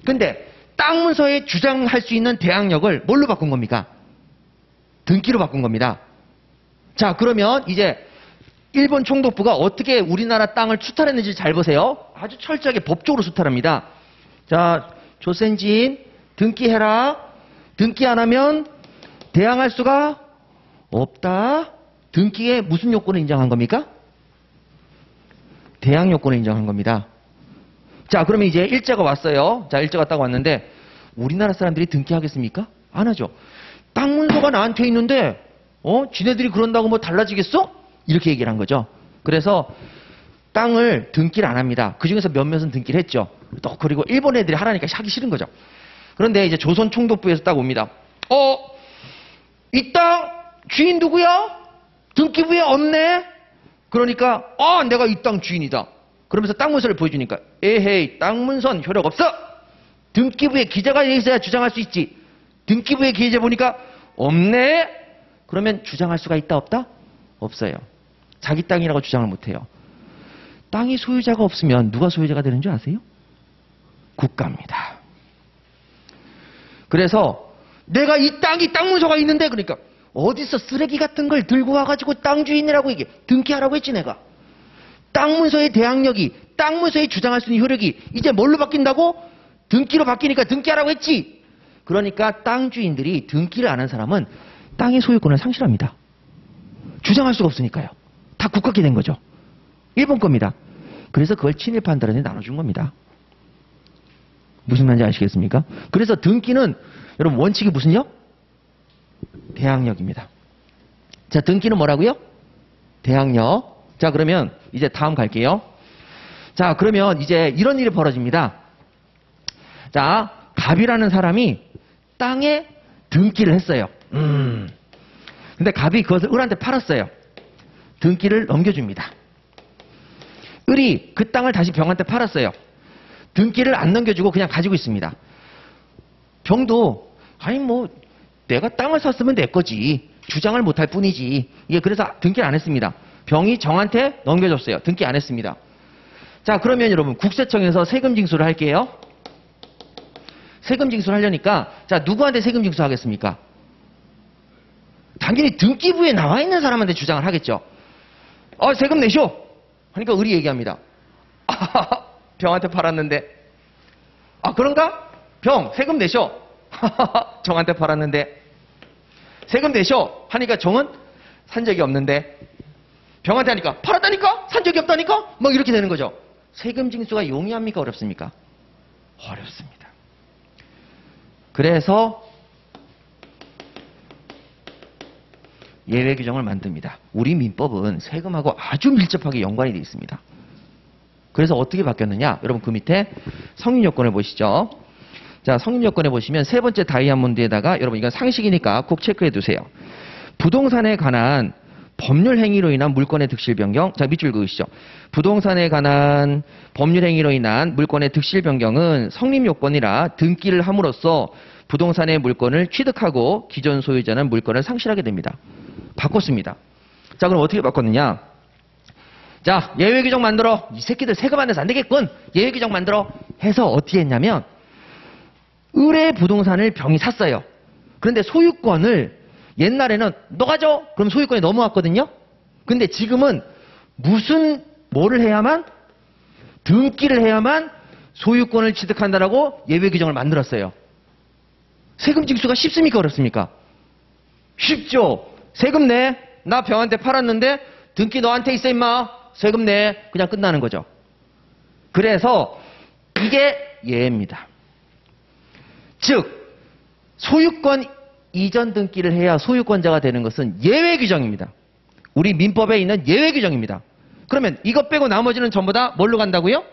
근데 땅 문서에 주장할 수 있는 대항력을 뭘로 바꾼 겁니까? 등기로 바꾼 겁니다. 자, 그러면 이제 일본 총독부가 어떻게 우리나라 땅을 수탈했는지 잘 보세요. 아주 철저하게 법적으로 수탈합니다. 자, 조센진 등기해라. 등기 안 하면 대항할 수가 없다. 등기에 무슨 요건을 인정한 겁니까? 대항 요건을 인정한 겁니다. 자, 그러면 이제 일자가 왔어요. 자, 일자가 딱 왔는데 우리나라 사람들이 등기하겠습니까? 안 하죠. 땅 문서가 나한테 있는데 지네들이 그런다고 뭐 달라지겠어? 이렇게 얘기를 한 거죠. 그래서 땅을 등기를 안 합니다. 그중에서 몇몇은 등기를 했죠. 또 그리고 일본 애들이 하라니까 하기 싫은 거죠. 그런데 이제 조선 총독부에서 딱 옵니다. 이 땅 주인 누구야? 등기부에 없네? 그러니까 내가 이 땅 주인이다. 그러면서 땅 문서를 보여주니까 에헤이, 땅 문서는 효력 없어. 등기부에 기재가 있어야 주장할 수 있지. 등기부에 기재 보니까 없네? 그러면 주장할 수가 있다 없다? 없어요. 자기 땅이라고 주장을 못해요. 땅이 소유자가 없으면 누가 소유자가 되는 줄 아세요? 국가입니다. 그래서 내가 이 땅이 땅 문서가 있는데 그러니까 어디서 쓰레기 같은 걸 들고 와가지고 땅 주인이라고 이게 등기하라고 했지 내가. 땅 문서의 대항력이 땅 문서에 주장할 수 있는 효력이 이제 뭘로 바뀐다고? 등기로 바뀌니까 등기하라고 했지. 그러니까 땅 주인들이 등기를 안 한 사람은 땅의 소유권을 상실합니다. 주장할 수가 없으니까요. 다 국가게 된 거죠. 일본 겁니다. 그래서 그걸 친일파들한테 나눠준 겁니다. 무슨 말인지 아시겠습니까? 그래서 등기는 여러분 원칙이 무슨요? 대항력입니다. 자, 등기는 뭐라고요? 대항력. 자, 그러면 이제 다음 갈게요. 자, 그러면 이제 이런 일이 벌어집니다. 자, 갑이라는 사람이 땅에 등기를 했어요. 근데 갑이 그것을 을한테 팔았어요. 등기를 넘겨줍니다. 을이 그 땅을 다시 병한테 팔았어요. 등기를 안 넘겨주고 그냥 가지고 있습니다. 병도 아니 뭐 내가 땅을 샀으면 내 거지. 주장을 못할 뿐이지. 이게 그래서 등기를 안 했습니다. 병이 정한테 넘겨줬어요. 등기 안 했습니다. 자, 그러면 여러분 국세청에서 세금 징수를 할게요. 세금 징수를 하려니까 자, 누구한테 세금 징수하겠습니까? 당연히 등기부에 나와 있는 사람한테 주장을 하겠죠. 세금 내쇼. 그러니까 을이 얘기합니다. 병한테 팔았는데. 그런가? 병 세금 내쇼. 정한테 팔았는데. 세금 내쇼. 하니까 정은 산 적이 없는데. 병한테 하니까 팔았다니까? 산 적이 없다니까? 막 이렇게 되는 거죠. 세금 징수가 용이합니까? 어렵습니까? 어렵습니다. 그래서 예외 규정을 만듭니다. 우리 민법은 세금하고 아주 밀접하게 연관이 되어 있습니다. 그래서 어떻게 바뀌었느냐? 여러분 그 밑에 성립 요건을 보시죠. 자, 성립 요건에 보시면 세 번째 다이아몬드에다가 여러분 이건 상식이니까 꼭 체크해 두세요. 부동산에 관한 법률 행위로 인한 물권의 득실 변경. 자, 밑줄 그으시죠. 부동산에 관한 법률 행위로 인한 물권의 득실 변경은 성립 요건이라 등기를 함으로써 부동산의 물권을 취득하고 기존 소유자는 물권을 상실하게 됩니다. 바꿨습니다. 자, 그럼 어떻게 바꿨느냐? 자, 예외 규정 만들어. 이 새끼들 세금 안 내서 안 되겠군. 예외 규정 만들어. 해서 어떻게 했냐면 을의 부동산을 병이 샀어요. 그런데 소유권을 옛날에는 너 가져. 그럼 소유권이 넘어왔거든요. 근데 지금은 뭐를 해야만? 등기를 해야만 소유권을 취득한다라고 예외 규정을 만들었어요. 세금 징수가 쉽습니까? 어렵습니까? 쉽죠. 세금 내. 나 병한테 팔았는데 등기 너한테 있어 임마. 세금 내. 그냥 끝나는 거죠. 그래서 이게 예외입니다. 즉 소유권 이전 등기를 해야 소유권자가 되는 것은 예외 규정입니다. 우리 민법에 있는 예외 규정입니다. 그러면 이것 빼고 나머지는 전부 다 뭘로 간다고요?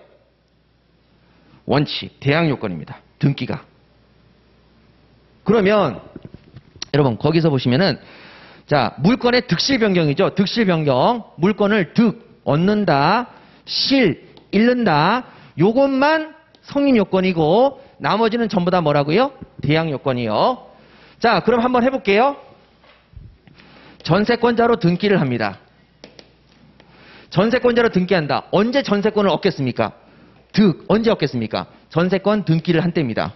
원칙, 대항 요건입니다. 등기가. 그러면 여러분 거기서 보시면은 자, 물권의 득실 변경이죠. 득실 변경. 물권을 얻는다. 잃는다. 요것만 성립 요건이고 나머지는 전부 다 뭐라고요? 대항 요건이요. 자, 그럼 한번 해볼게요. 전세권자로 등기를 합니다. 전세권자로 등기한다. 언제 전세권을 얻겠습니까? 언제 얻겠습니까? 전세권 등기를 한 때입니다.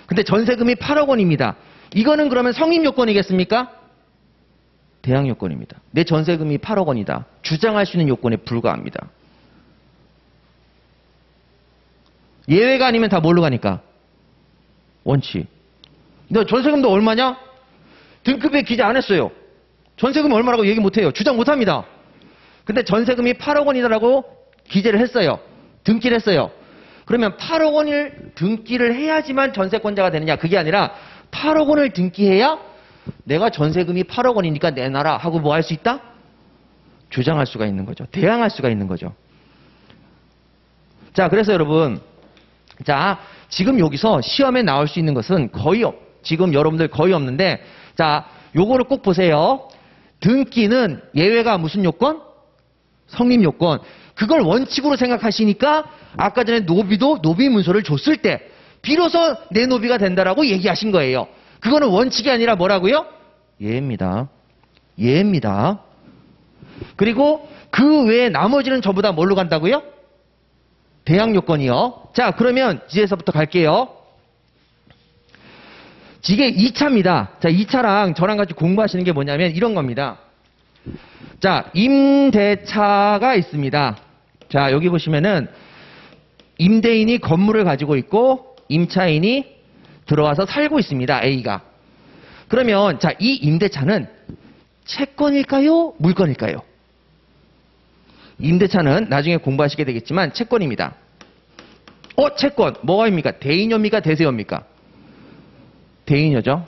근데 전세금이 8억 원입니다. 이거는 그러면 성립 요건이겠습니까? 대항 요건입니다. 내 전세금이 8억 원이다. 주장할 수 있는 요건에 불과합니다. 예외가 아니면 다 뭘로 가니까? 원칙. 너 전세금도 얼마냐? 등급에 기재 안 했어요. 전세금이 얼마라고 얘기 못해요. 주장 못합니다. 근데 전세금이 8억 원이라고 기재를 했어요. 등기를 했어요. 그러면 8억 원을 등기를 해야지만 전세권자가 되느냐? 그게 아니라 8억 원을 등기해야 내가 전세금이 8억 원이니까 내놔라 하고 뭐 할 수 있다? 주장할 수가 있는 거죠. 대항할 수가 있는 거죠. 자, 그래서 여러분, 자, 지금 여기서 시험에 나올 수 있는 것은 지금 여러분들 거의 없는데, 자, 요거를 꼭 보세요. 등기는 예외가 무슨 요건? 성립 요건. 그걸 원칙으로 생각하시니까 아까 전에 노비도 노비 문서를 줬을 때 비로소 내 노비가 된다라고 얘기하신 거예요. 그거는 원칙이 아니라 뭐라고요? 예입니다. 예입니다. 그리고 그 외에 나머지는 전부 다 뭘로 간다고요? 대항 요건이요. 자, 그러면 이제서부터 갈게요. 이게 2차입니다. 자, 2차랑 저랑 같이 공부하시는 게 뭐냐면 이런 겁니다. 자, 임대차가 있습니다. 자, 여기 보시면은 임대인이 건물을 가지고 있고 임차인이 들어와서 살고 있습니다. A가. 그러면 자, 이 임대차는 채권일까요? 물건일까요? 임대차는 나중에 공부하시게 되겠지만 채권입니다. 채권. 뭐가입니까? 대인여입니까? 대세여입니까? 대인여죠.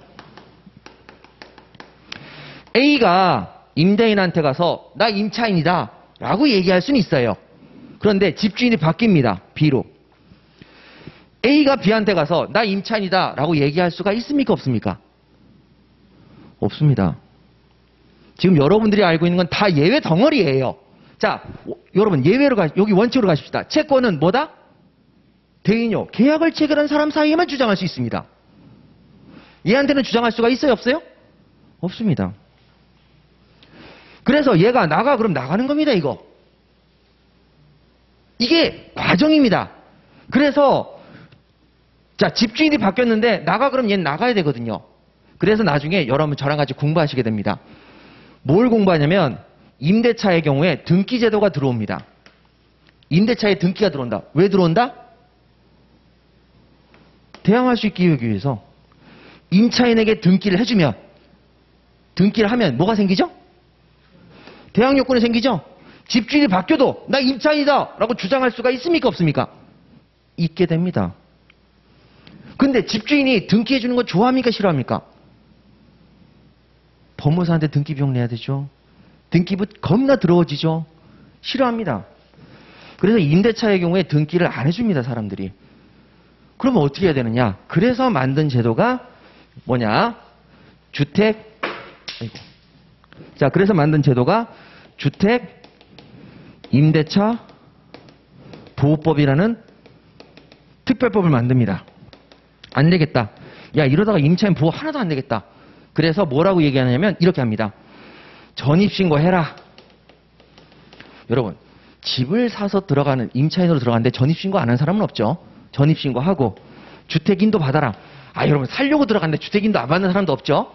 A가 임대인한테 가서 나 임차인이다 라고 얘기할 수는 있어요. 그런데 집주인이 바뀝니다. B로. A가 B한테 가서 나 임차인이다 라고 얘기할 수가 있습니까? 없습니까? 없습니다. 지금 여러분들이 알고 있는 건 다 예외 덩어리예요. 자, 여러분 예외로 여기 원칙으로 가십시다. 채권은 뭐다? 대인요. 계약을 체결한 사람 사이에만 주장할 수 있습니다. 얘한테는 주장할 수가 있어요? 없어요? 없습니다. 그래서 얘가 나가 그럼 나가는 겁니다. 이게 과정입니다. 그래서 자, 집주인이 바뀌었는데 나가 그럼 얘는 나가야 되거든요. 그래서 나중에 여러분 저랑 같이 공부하시게 됩니다. 뭘 공부하냐면 임대차의 경우에 등기 제도가 들어옵니다. 임대차에 등기가 들어온다. 왜 들어온다? 대항할 수 있기 위해서 임차인에게 등기를 해주면 등기를 하면 뭐가 생기죠? 대항 요건이 생기죠? 집주인이 바뀌어도 나 임차인이다 라고 주장할 수가 있습니까? 없습니까? 있게 됩니다. 근데 집주인이 등기해 주는 거 좋아합니까? 싫어합니까? 법무사한테 등기 비용 내야 되죠. 등기부 겁나 더러워지죠. 싫어합니다. 그래서 임대차의 경우에 등기를 안 해줍니다. 사람들이. 그러면 어떻게 해야 되느냐? 그래서 만든 제도가 뭐냐? 자, 그래서 만든 제도가 주택 임대차 보호법이라는 특별법을 만듭니다. 안 되겠다. 야, 이러다가 임차인 보호 하나도 안 되겠다. 그래서 뭐라고 얘기하냐면 이렇게 합니다. 전입신고 해라. 여러분, 집을 사서 들어가는 임차인으로 들어가는데 전입신고 안 한 사람은 없죠. 전입신고하고 주택인도 받아라. 여러분 살려고 들어갔는데 주택인도 안 받는 사람도 없죠.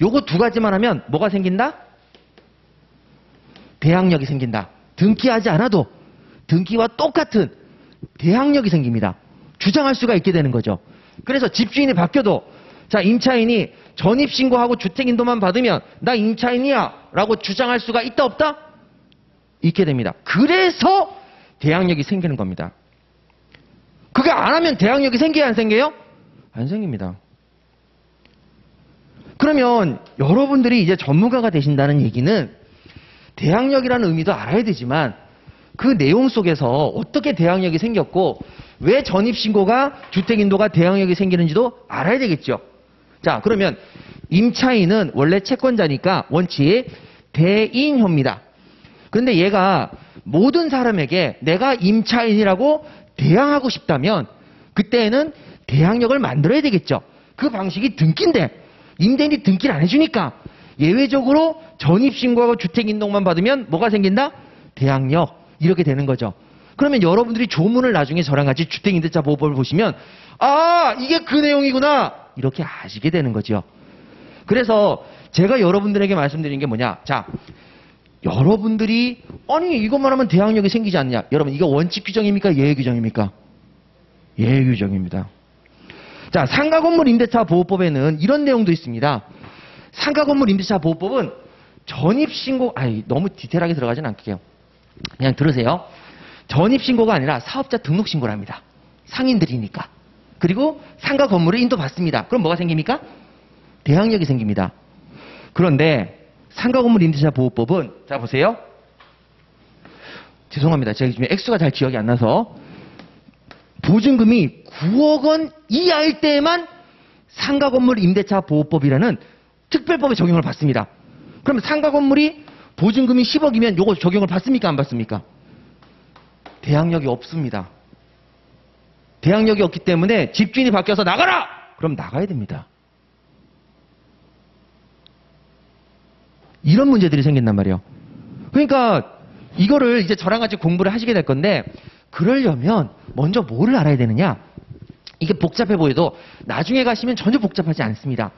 요거 두 가지만 하면 뭐가 생긴다? 대항력이 생긴다. 등기하지 않아도 등기와 똑같은 대항력이 생깁니다. 주장할 수가 있게 되는 거죠. 그래서 집주인이 바뀌어도 자, 임차인이 전입신고하고 주택인도만 받으면 나 임차인이야 라고 주장할 수가 있다 없다? 있게 됩니다. 그래서 대항력이 생기는 겁니다. 그게 안 하면 대항력이 생겨야 안 생겨요? 안 생깁니다. 그러면 여러분들이 이제 전문가가 되신다는 얘기는 대항력이라는 의미도 알아야 되지만 그 내용 속에서 어떻게 대항력이 생겼고 왜 전입신고가 주택인도가 대항력이 생기는지도 알아야 되겠죠. 자, 그러면 임차인은 원래 채권자니까 원칙 대인효입니다. 그런데 얘가 모든 사람에게 내가 임차인이라고 대항하고 싶다면 그때는 대항력을 만들어야 되겠죠. 그 방식이 등기인데 임대인이 등기를 안 해주니까 예외적으로 전입신고하고 주택인도만 받으면 뭐가 생긴다? 대항력. 이렇게 되는 거죠. 그러면 여러분들이 조문을 나중에 저랑 같이 주택임대차 보호법을 보시면 이게 그 내용이구나 이렇게 아시게 되는 거죠. 그래서 제가 여러분들에게 말씀드리는 게 뭐냐. 자, 여러분들이 이것만 하면 대항력이 생기지 않냐. 여러분 이거 원칙 규정입니까? 예외 규정입니까? 예외 규정입니다. 자, 상가건물 임대차 보호법에는 이런 내용도 있습니다. 상가건물 임대차 보호법은 전입신고, 너무 디테일하게 들어가진 않게요. 그냥 들으세요. 전입신고가 아니라 사업자 등록신고랍니다. 상인들이니까. 그리고 상가 건물을 인도받습니다. 그럼 뭐가 생깁니까? 대항력이 생깁니다. 그런데 상가 건물 임대차 보호법은, 자 보세요. 죄송합니다. 제가 지금 액수가 잘 기억이 안 나서 보증금이 9억 원 이하일 때에만 상가 건물 임대차 보호법이라는 특별법에 적용을 받습니다. 그러면 상가 건물이 보증금이 10억이면 요거 적용을 받습니까? 안 받습니까? 대항력이 없습니다. 대항력이 없기 때문에 집주인이 바뀌어서 나가라! 그럼 나가야 됩니다. 이런 문제들이 생긴단 말이에요. 그러니까 이거를 이제 저랑 같이 공부를 하시게 될 건데, 그러려면 먼저 뭐를 알아야 되느냐? 이게 복잡해 보여도 나중에 가시면 전혀 복잡하지 않습니다.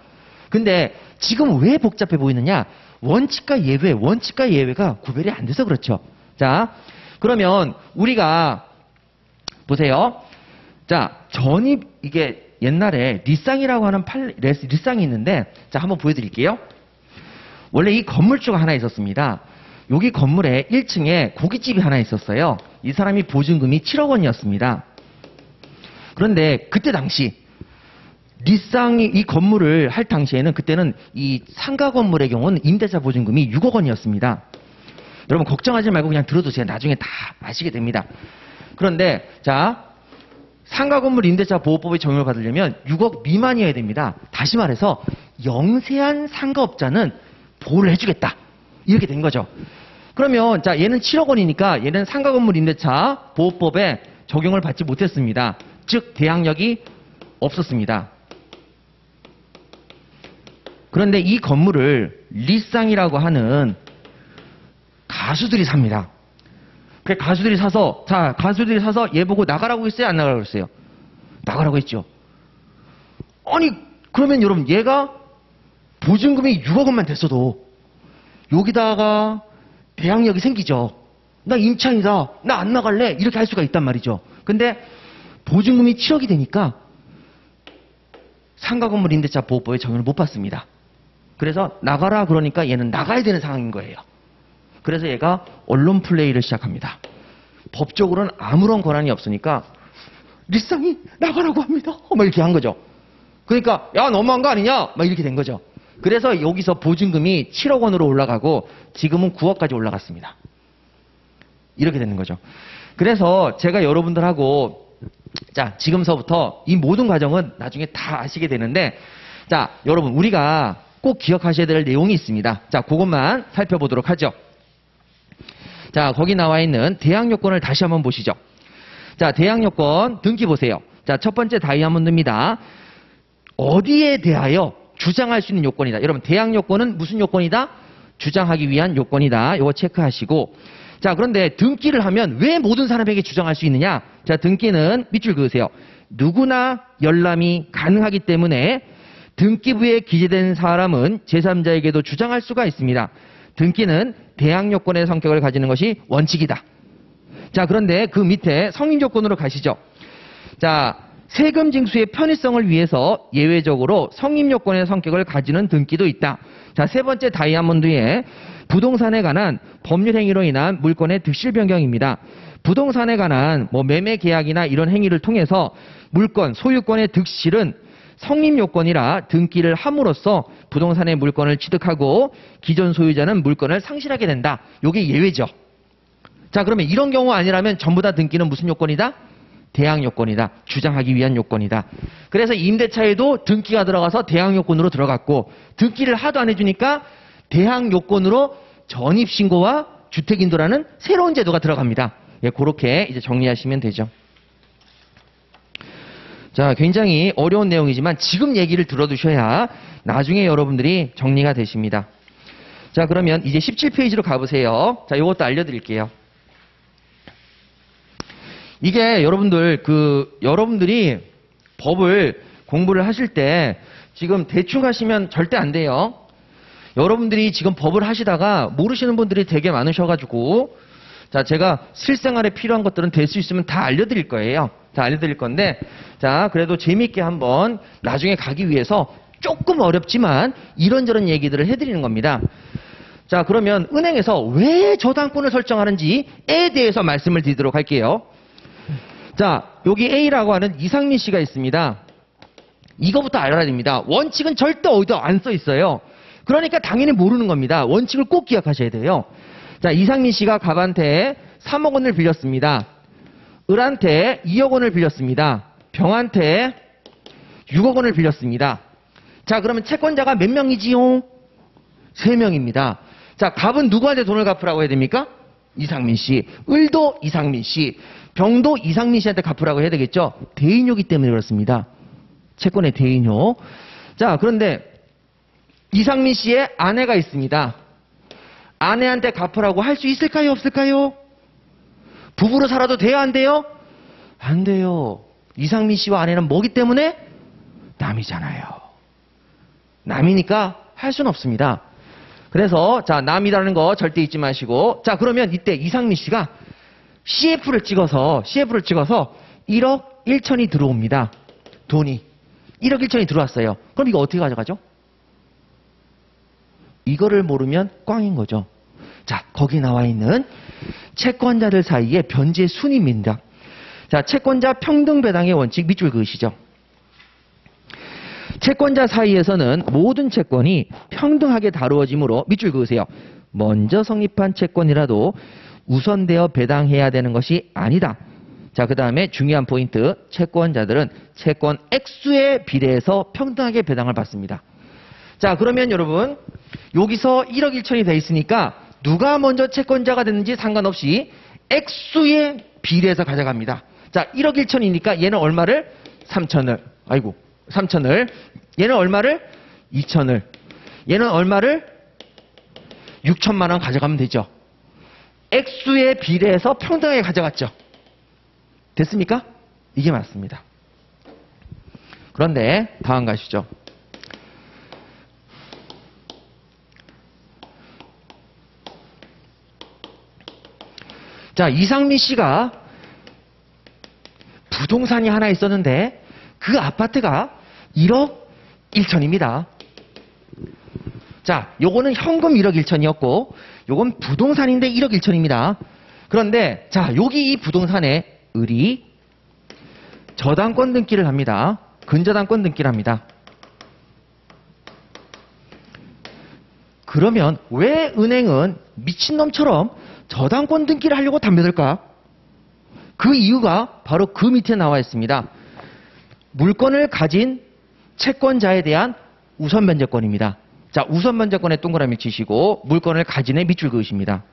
근데 지금 왜 복잡해 보이느냐? 원칙과 예외, 원칙과 예외가 구별이 안 돼서 그렇죠. 자, 그러면 우리가 보세요. 자, 전입, 이게 옛날에 리쌍이라고 하는 리쌍이 있는데, 자, 한번 보여드릴게요. 원래 이 건물주가 하나 있었습니다. 여기 건물에 1층에 고깃집이 하나 있었어요. 이 사람이 보증금이 7억 원이었습니다. 그런데 그때 당시 리쌍이 이 건물을 할 당시에는, 그때는 이 상가 건물의 경우는 임대차 보증금이 6억 원이었습니다. 여러분 걱정하지 말고 그냥 들어두세요. 나중에 다 아시게 됩니다. 그런데 자, 상가 건물 임대차 보호법의 적용을 받으려면 6억 미만이어야 됩니다. 다시 말해서 영세한 상가업자는 보호를 해주겠다. 이렇게 된 거죠. 그러면 자, 얘는 7억 원이니까 얘는 상가 건물 임대차 보호법에 적용을 받지 못했습니다. 즉 대항력이 없었습니다. 그런데 이 건물을 리쌍이라고 하는 가수들이 삽니다. 그 가수들이 사서, 자, 가수들이 사서 얘 보고 나가라고 했어요? 안 나가라고 했어요? 나가라고 했죠. 아니, 그러면 여러분, 얘가 보증금이 6억 원만 됐어도 여기다가 대항력이 생기죠. 나 임차인이다. 나 안 나갈래. 이렇게 할 수가 있단 말이죠. 근데 보증금이 7억이 되니까 상가 건물 임대차 보호법에 적용을 못 받습니다. 그래서 나가라 그러니까 얘는 나가야 되는 상황인 거예요. 그래서 얘가 언론 플레이를 시작합니다. 법적으로는 아무런 권한이 없으니까 리쌍이 나가라고 합니다. 막 이렇게 한 거죠. 그러니까 야 너무한 거 아니냐? 막 이렇게 된 거죠. 그래서 여기서 보증금이 7억 원으로 올라가고 지금은 9억까지 올라갔습니다. 이렇게 되는 거죠. 그래서 제가 여러분들하고 자, 지금서부터 이 모든 과정은 나중에 다 아시게 되는데, 자, 여러분 우리가 꼭 기억하셔야 될 내용이 있습니다. 자, 그것만 살펴보도록 하죠. 자, 거기 나와 있는 대항요건을 다시 한번 보시죠. 자, 대항요건 등기 보세요. 자, 첫 번째 다이아몬드입니다. 어디에 대하여 주장할 수 있는 요건이다. 여러분, 대항요건은 무슨 요건이다? 주장하기 위한 요건이다. 이거 체크하시고. 자, 그런데 등기를 하면 왜 모든 사람에게 주장할 수 있느냐? 자, 등기는 밑줄 그으세요. 누구나 열람이 가능하기 때문에 등기부에 기재된 사람은 제3자에게도 주장할 수가 있습니다. 등기는 대항요건의 성격을 가지는 것이 원칙이다. 자, 그런데 그 밑에 성인조건으로 가시죠. 자, 세금 징수의 편의성을 위해서 예외적으로 성립요건의 성격을 가지는 등기도 있다. 자, 세 번째 다이아몬드에 부동산에 관한 법률 행위로 인한 물권의 득실 변경입니다. 부동산에 관한 매매 계약이나 이런 행위를 통해서 물권, 소유권의 득실은 성립요건이라 등기를 함으로써 부동산의 물권을 취득하고 기존 소유자는 물권을 상실하게 된다. 이게 예외죠. 자, 그러면 이런 경우 아니라면 전부 다 등기는 무슨 요건이다? 대항요건이다. 주장하기 위한 요건이다. 그래서 임대차에도 등기가 들어가서 대항요건으로 들어갔고, 등기를 하도 안 해주니까 대항요건으로 전입신고와 주택인도라는 새로운 제도가 들어갑니다. 예, 그렇게 이제 정리하시면 되죠. 자, 굉장히 어려운 내용이지만 지금 얘기를 들어두셔야 나중에 여러분들이 정리가 되십니다. 자, 그러면 이제 17페이지로 가보세요. 자, 이것도 알려드릴게요. 이게 여러분들이 법을 공부를 하실 때 지금 대충 하시면 절대 안 돼요. 여러분들이 지금 법을 하시다가 모르시는 분들이 되게 많으셔가지고, 자, 제가 실생활에 필요한 것들은 될 수 있으면 다 알려드릴 거예요. 다 알려드릴 건데, 자, 그래도 재미있게 한번 나중에 가기 위해서 조금 어렵지만 이런저런 얘기들을 해드리는 겁니다. 자, 그러면 은행에서 왜 저당권을 설정하는지에 대해서 말씀을 드리도록 할게요. 자, 여기 A라고 하는 이상민 씨가 있습니다. 이거부터 알아야 됩니다. 원칙은 절대 어디도 안 써 있어요. 그러니까 당연히 모르는 겁니다. 원칙을 꼭 기억하셔야 돼요. 자, 이상민 씨가 갑한테 3억 원을 빌렸습니다. 을한테 2억 원을 빌렸습니다. 병한테 6억 원을 빌렸습니다. 자, 그러면 채권자가 몇 명이지요? 3명입니다. 자, 갑은 누구한테 돈을 갚으라고 해야 됩니까? 이상민 씨. 을도 이상민 씨. 병도 이상민 씨한테 갚으라고 해야 되겠죠? 대인료기 때문에 그렇습니다. 채권의 대인료. 자, 그런데 이상민 씨의 아내가 있습니다. 아내한테 갚으라고 할 수 있을까요? 없을까요? 부부로 살아도 돼요? 안 돼요? 안 돼요. 이상민 씨와 아내는 뭐기 때문에? 남이잖아요. 남이니까 할 수는 없습니다. 그래서 자, 남이라는 거 절대 잊지 마시고, 자, 그러면 이때 이상민 씨가 CF를 찍어서 1억 1천이 들어옵니다. 돈이 1억 1천이 들어왔어요. 그럼 이거 어떻게 가져가죠? 이거를 모르면 꽝인 거죠. 자, 거기 나와 있는 채권자들 사이의 변제 순위입니다. 자, 채권자 평등 배당의 원칙 밑줄 그으시죠. 채권자 사이에서는 모든 채권이 평등하게 다루어지므로 밑줄 그으세요. 먼저 성립한 채권이라도 우선되어 배당해야 되는 것이 아니다. 자, 그 다음에 중요한 포인트. 채권자들은 채권 액수에 비례해서 평등하게 배당을 받습니다. 자, 그러면 여러분 여기서 1억 1천이 돼 있으니까 누가 먼저 채권자가 됐는지 상관없이 액수에 비례해서 가져갑니다. 자, 1억 1천이니까 얘는 얼마를? 3천을. 아이고, 3천을. 얘는 얼마를? 2천을. 얘는 얼마를? 6천만 원 가져가면 되죠. 액수에 비례해서 평등하게 가져갔죠. 됐습니까? 이게 맞습니다. 그런데 다음 가시죠. 자, 이상민 씨가 부동산이 하나 있었는데 그 아파트가 1억 1천입니다. 자, 요거는 현금 1억 1천이었고 요건 부동산인데 1억 1천입니다. 그런데 자, 여기 이 부동산에 을이 저당권 등기를 합니다. 근저당권 등기를 합니다. 그러면 왜 은행은 미친놈처럼 저당권 등기를 하려고 담벼들까? 그 이유가 바로 그 밑에 나와 있습니다. 물건을 가진 채권자에 대한 우선 변제권입니다. 자, 우선 변제권에 동그라미 치시고 물건을 가진에 밑줄 그으십니다.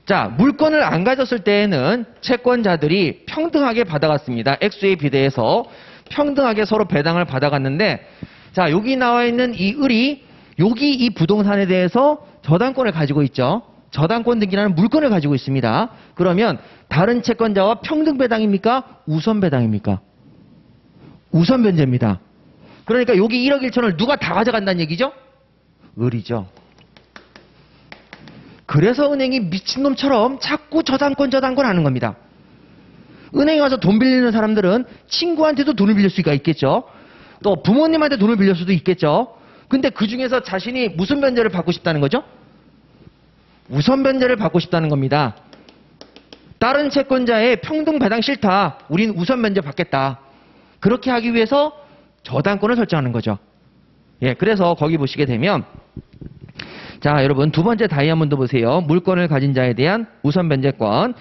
자, 물건을 안 가졌을 때에는 채권자들이 평등하게 받아갔습니다. 액수에 비례해서 평등하게 서로 배당을 받아갔는데, 자, 여기 나와 있는 이 을이 여기 이 부동산에 대해서 저당권을 가지고 있죠. 저당권 등기라는 물건을 가지고 있습니다. 그러면 다른 채권자와 평등 배당입니까? 우선 배당입니까? 우선 변제입니다. 그러니까 여기 1억 1천을 누가 다 가져간다는 얘기죠? 을이죠. 그래서 은행이 미친놈처럼 자꾸 저당권 하는 겁니다. 은행에 가서 돈 빌리는 사람들은 친구한테도 돈을 빌릴 수가 있겠죠. 또 부모님한테 돈을 빌릴 수도 있겠죠. 근데 그 중에서 자신이 무슨 변제를 받고 싶다는 거죠? 우선 변제를 받고 싶다는 겁니다. 다른 채권자의 평등 배당 싫다. 우린 우선 변제 받겠다. 그렇게 하기 위해서 저당권을 설정하는 거죠. 예, 그래서 거기 보시게 되면, 자, 여러분 두 번째 다이아몬드 보세요. 물건을 가진 자에 대한 우선 변제권.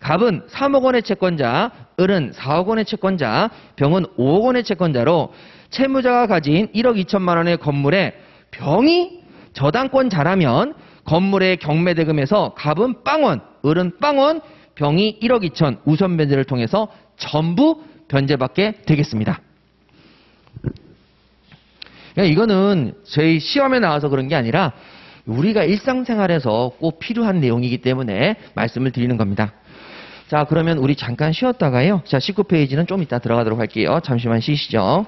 갑은 3억 원의 채권자, 을은 4억 원의 채권자, 병은 5억 원의 채권자로 채무자가 가진 1억 2천만 원의 건물에 병이 저당권자라면 건물의 경매대금에서 갑은 빵원, 을은 빵원, 병이 1억 2천 우선 변제를 통해서 전부 변제받게 되겠습니다. 그러니까 이거는 저희 시험에 나와서 그런 게 아니라 우리가 일상생활에서 꼭 필요한 내용이기 때문에 말씀을 드리는 겁니다. 자, 그러면 우리 잠깐 쉬었다가요. 자, 19페이지는 좀 이따 들어가도록 할게요. 잠시만 쉬시죠.